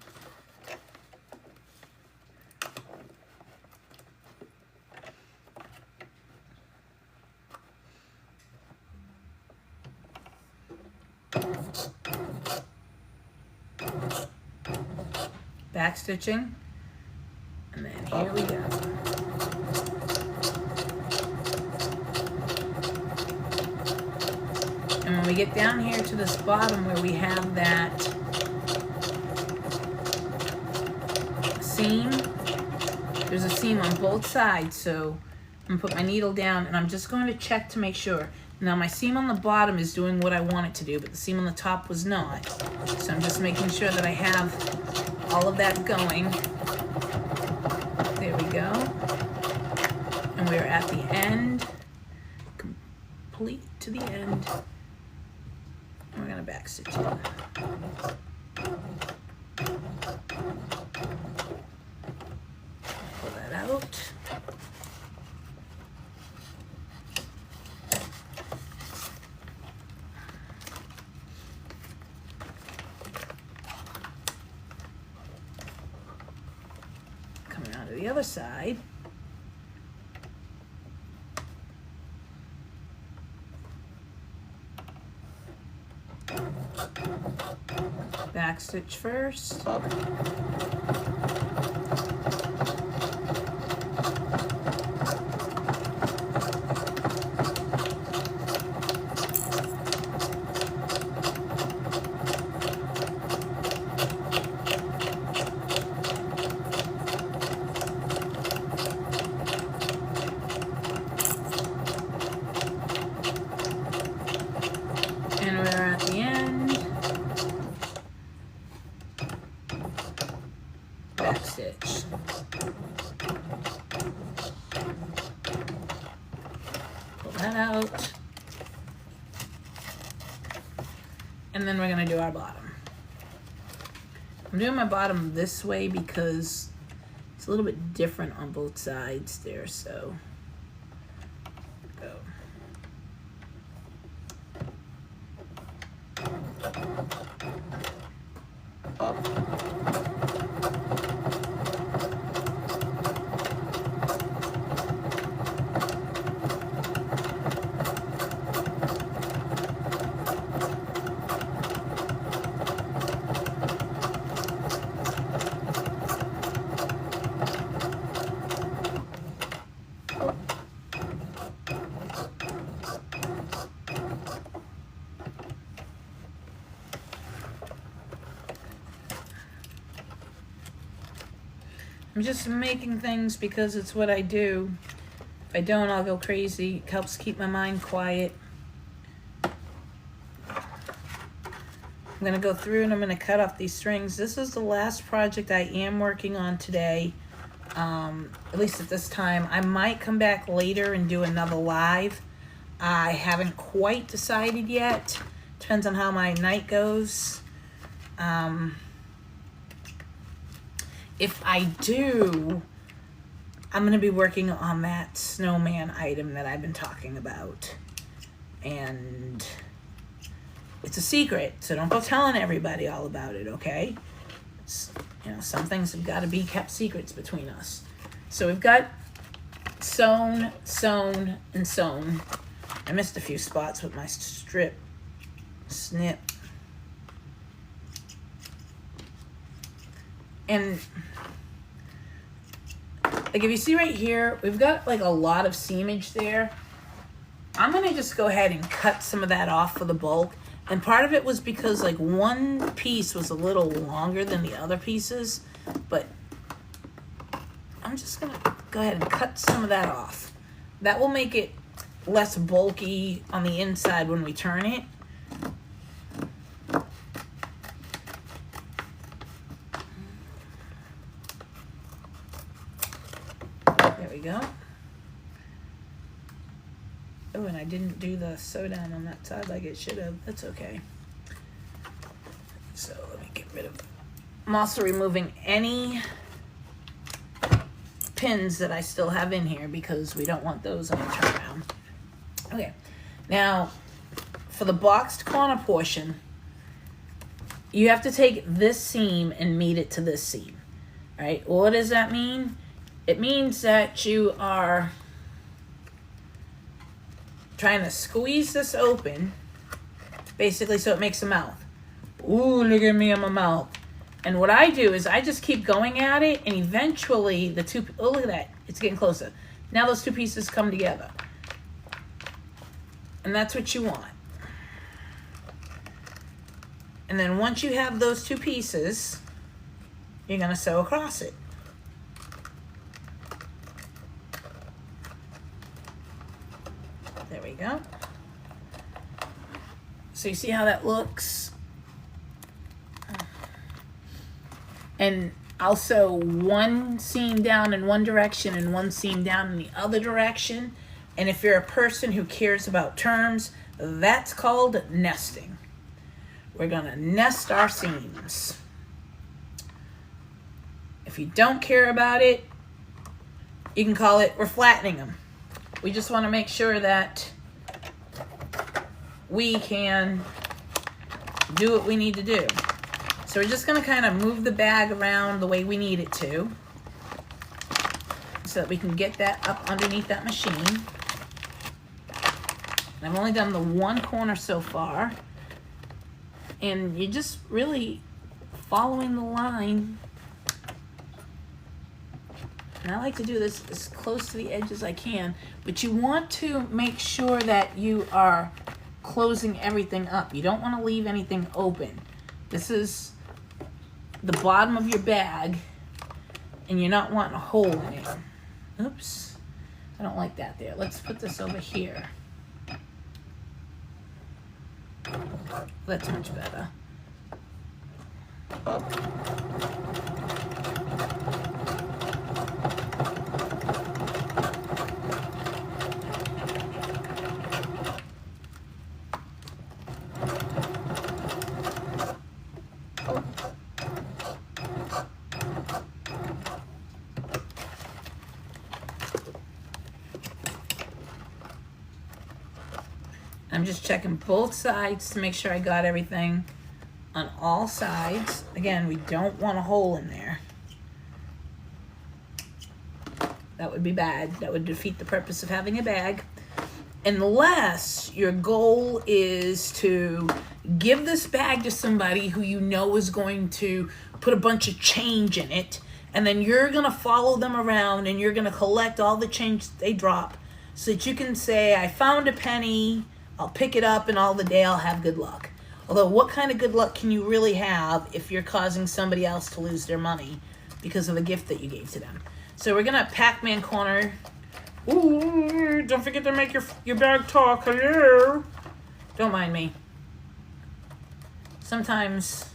Back stitching, and then here we go. And when we get down here to this bottom where we have that seam, there's a seam on both sides, so I'm gonna put my needle down and I'm just going to check to make sure. Now my seam on the bottom is doing what I want it to do, but the seam on the top was not. So I'm just making sure that I have all of that going. There we go. And we're at the end, complete to the end. And we're gonna back stitch it. Pull that out. Coming out of the other side. Back stitch first. And we're at the end. Back stitch. Pull that out. And then we're going to do our bottom. I'm doing my bottom this way because it's a little bit different on both sides there, so go. I'm just making things because it's what I do. If I don't, I'll go crazy. It helps keep my mind quiet. I'm gonna go through and I'm gonna cut off these strings. This is the last project I am working on today, at least at this time. I might come back later and do another live. I haven't quite decided yet. Depends on how my night goes. If I do, I'm going to be working on that snowman item that I've been talking about. And it's a secret, so don't go telling everybody all about it, okay? You know, some things have got to be kept secrets between us. So we've got sewn, sewn, and sewn. I missed a few spots with my strip snip. And like if you see right here, we've got like a lot of seamage there. I'm gonna just go ahead and cut some of that off for the bulk. And part of it was because like one piece was a little longer than the other pieces, but I'm just gonna go ahead and cut some of that off. That will make it less bulky on the inside when we turn it. There we go. Oh, and I didn't do the sew down on that side like it should have. That's okay. So let me get rid of. I'm also removing any pins that I still have in here because we don't want those on the turnaround. Okay, now for the boxed corner portion, you have to take this seam and meet it to this seam. All right, what does that mean? It means that you are trying to squeeze this open basically, so it makes a mouth. Ooh, look at me, I'm a mouth. And what I do is I just keep going at it, and eventually the two, oh, look at that, it's getting closer. Now those two pieces come together. And that's what you want. And then once you have those two pieces, you're going to sew across it. There we go. So you see how that looks? And I'll sew one seam down in one direction and one seam down in the other direction. And if you're a person who cares about terms, that's called nesting. We're gonna nest our seams. If you don't care about it, you can call it, we're flattening them. We just wanna make sure that we can do what we need to do. So we're just gonna kind of move the bag around the way we need it to, so that we can get that up underneath that machine. And I've only done the one corner so far. And you're just really following the line. And I like to do this as close to the edge as I can, but you want to make sure that you are closing everything up. You don't want to leave anything open. This is the bottom of your bag, and you're not wanting a hole in it. Oops, I don't like that there. Let's put this over here. That's much better. I'm just checking both sides to make sure I got everything on all sides. Again, we don't want a hole in there. That would be bad. That would defeat the purpose of having a bag. Unless your goal is to give this bag to somebody who you know is going to put a bunch of change in it, and then you're going to follow them around and you're going to collect all the change they drop so that you can say, I found a penny, I'll pick it up, and all the day I'll have good luck. Although, what kind of good luck can you really have if you're causing somebody else to lose their money because of a gift that you gave to them? So we're going to Pac-Man corner. Ooh, don't forget to make your bag talk. Hello. Don't mind me. Sometimes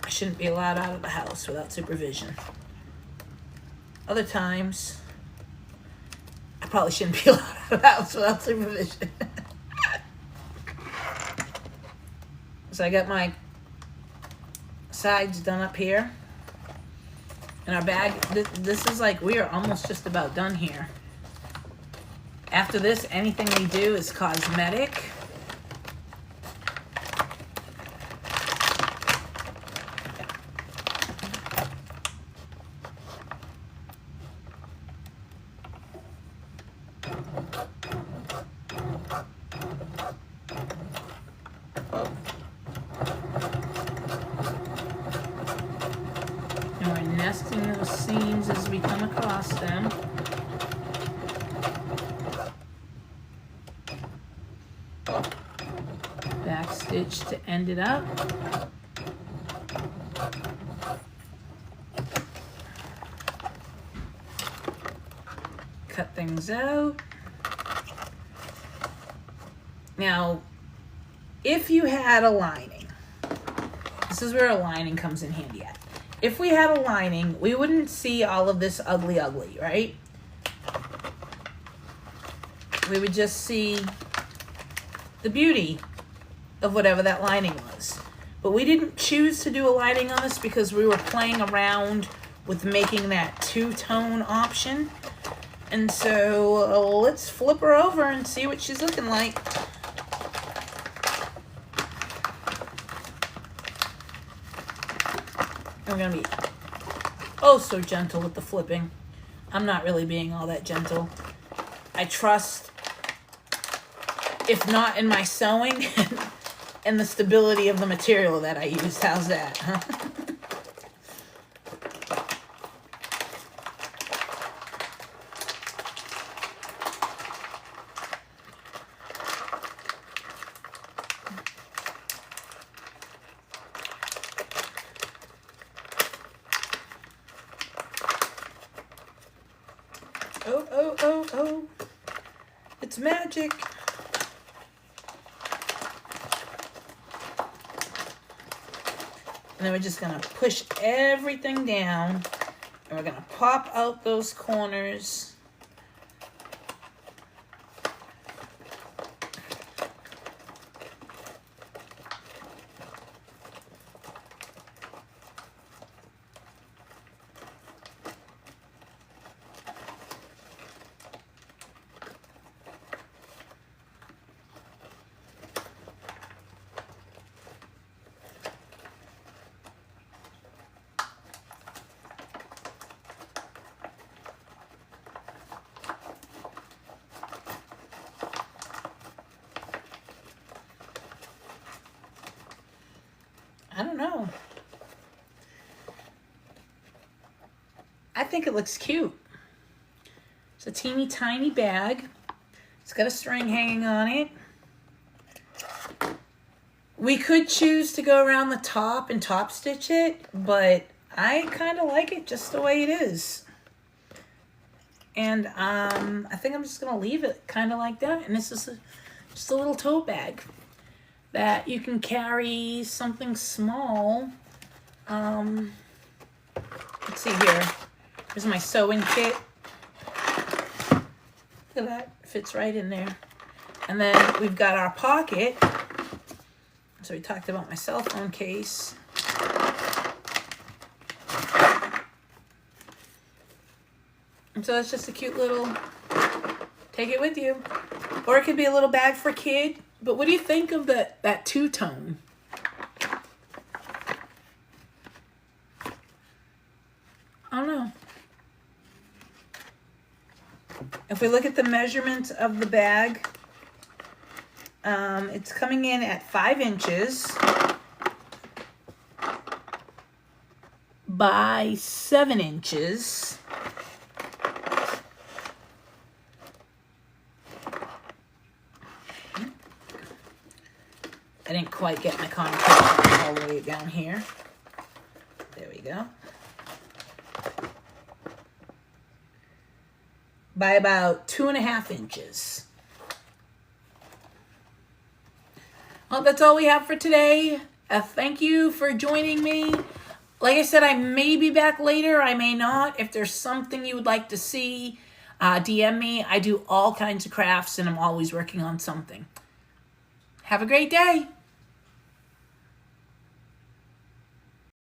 I shouldn't be allowed out of the house without supervision. Other times, I probably shouldn't be allowed out of the house without supervision. So I got my sides done up here. And our bag, this is like, we are almost just about done here. After this, anything we do is cosmetic. Nesting those seams as we come across them. Back stitch to end it up. Cut things out. Now, if you had a lining, this is where a lining comes in handy at. If we had a lining, we wouldn't see all of this ugly, right? We would just see the beauty of whatever that lining was. But we didn't choose to do a lining on this because we were playing around with making that two-tone option. And so let's flip her over and see what she's looking like. We're going to be oh so gentle with the flipping. I'm not really being all that gentle. I trust if not in my sewing and the stability of the material that I used. How's that, huh? Oh, oh, oh, oh. It's magic. And then we're just going to push everything down. And we're going to pop out those corners. I don't know. I think it looks cute. It's a teeny tiny bag. It's got a string hanging on it. We could choose to go around the top and top stitch it, but I kind of like it just the way it is. And I think I'm just going to leave it kind of like that. And this is just a little tote bag that you can carry something small. Let's see here. Here's my sewing kit. Look at that. Fits right in there. And then we've got our pocket. So we talked about my cell phone case. And so it's just a cute little, take it with you. Or it could be a little bag for a kid. But what do you think of that two-tone? I don't know. If we look at the measurements of the bag, it's coming in at 5 inches by 7 inches. I didn't quite get my concrete all the way down here. There we go. By about 2.5 inches. Well, that's all we have for today. Thank you for joining me. Like I said, I may be back later. I may not. If there's something you would like to see, DM me. I do all kinds of crafts and I'm always working on something. Have a great day.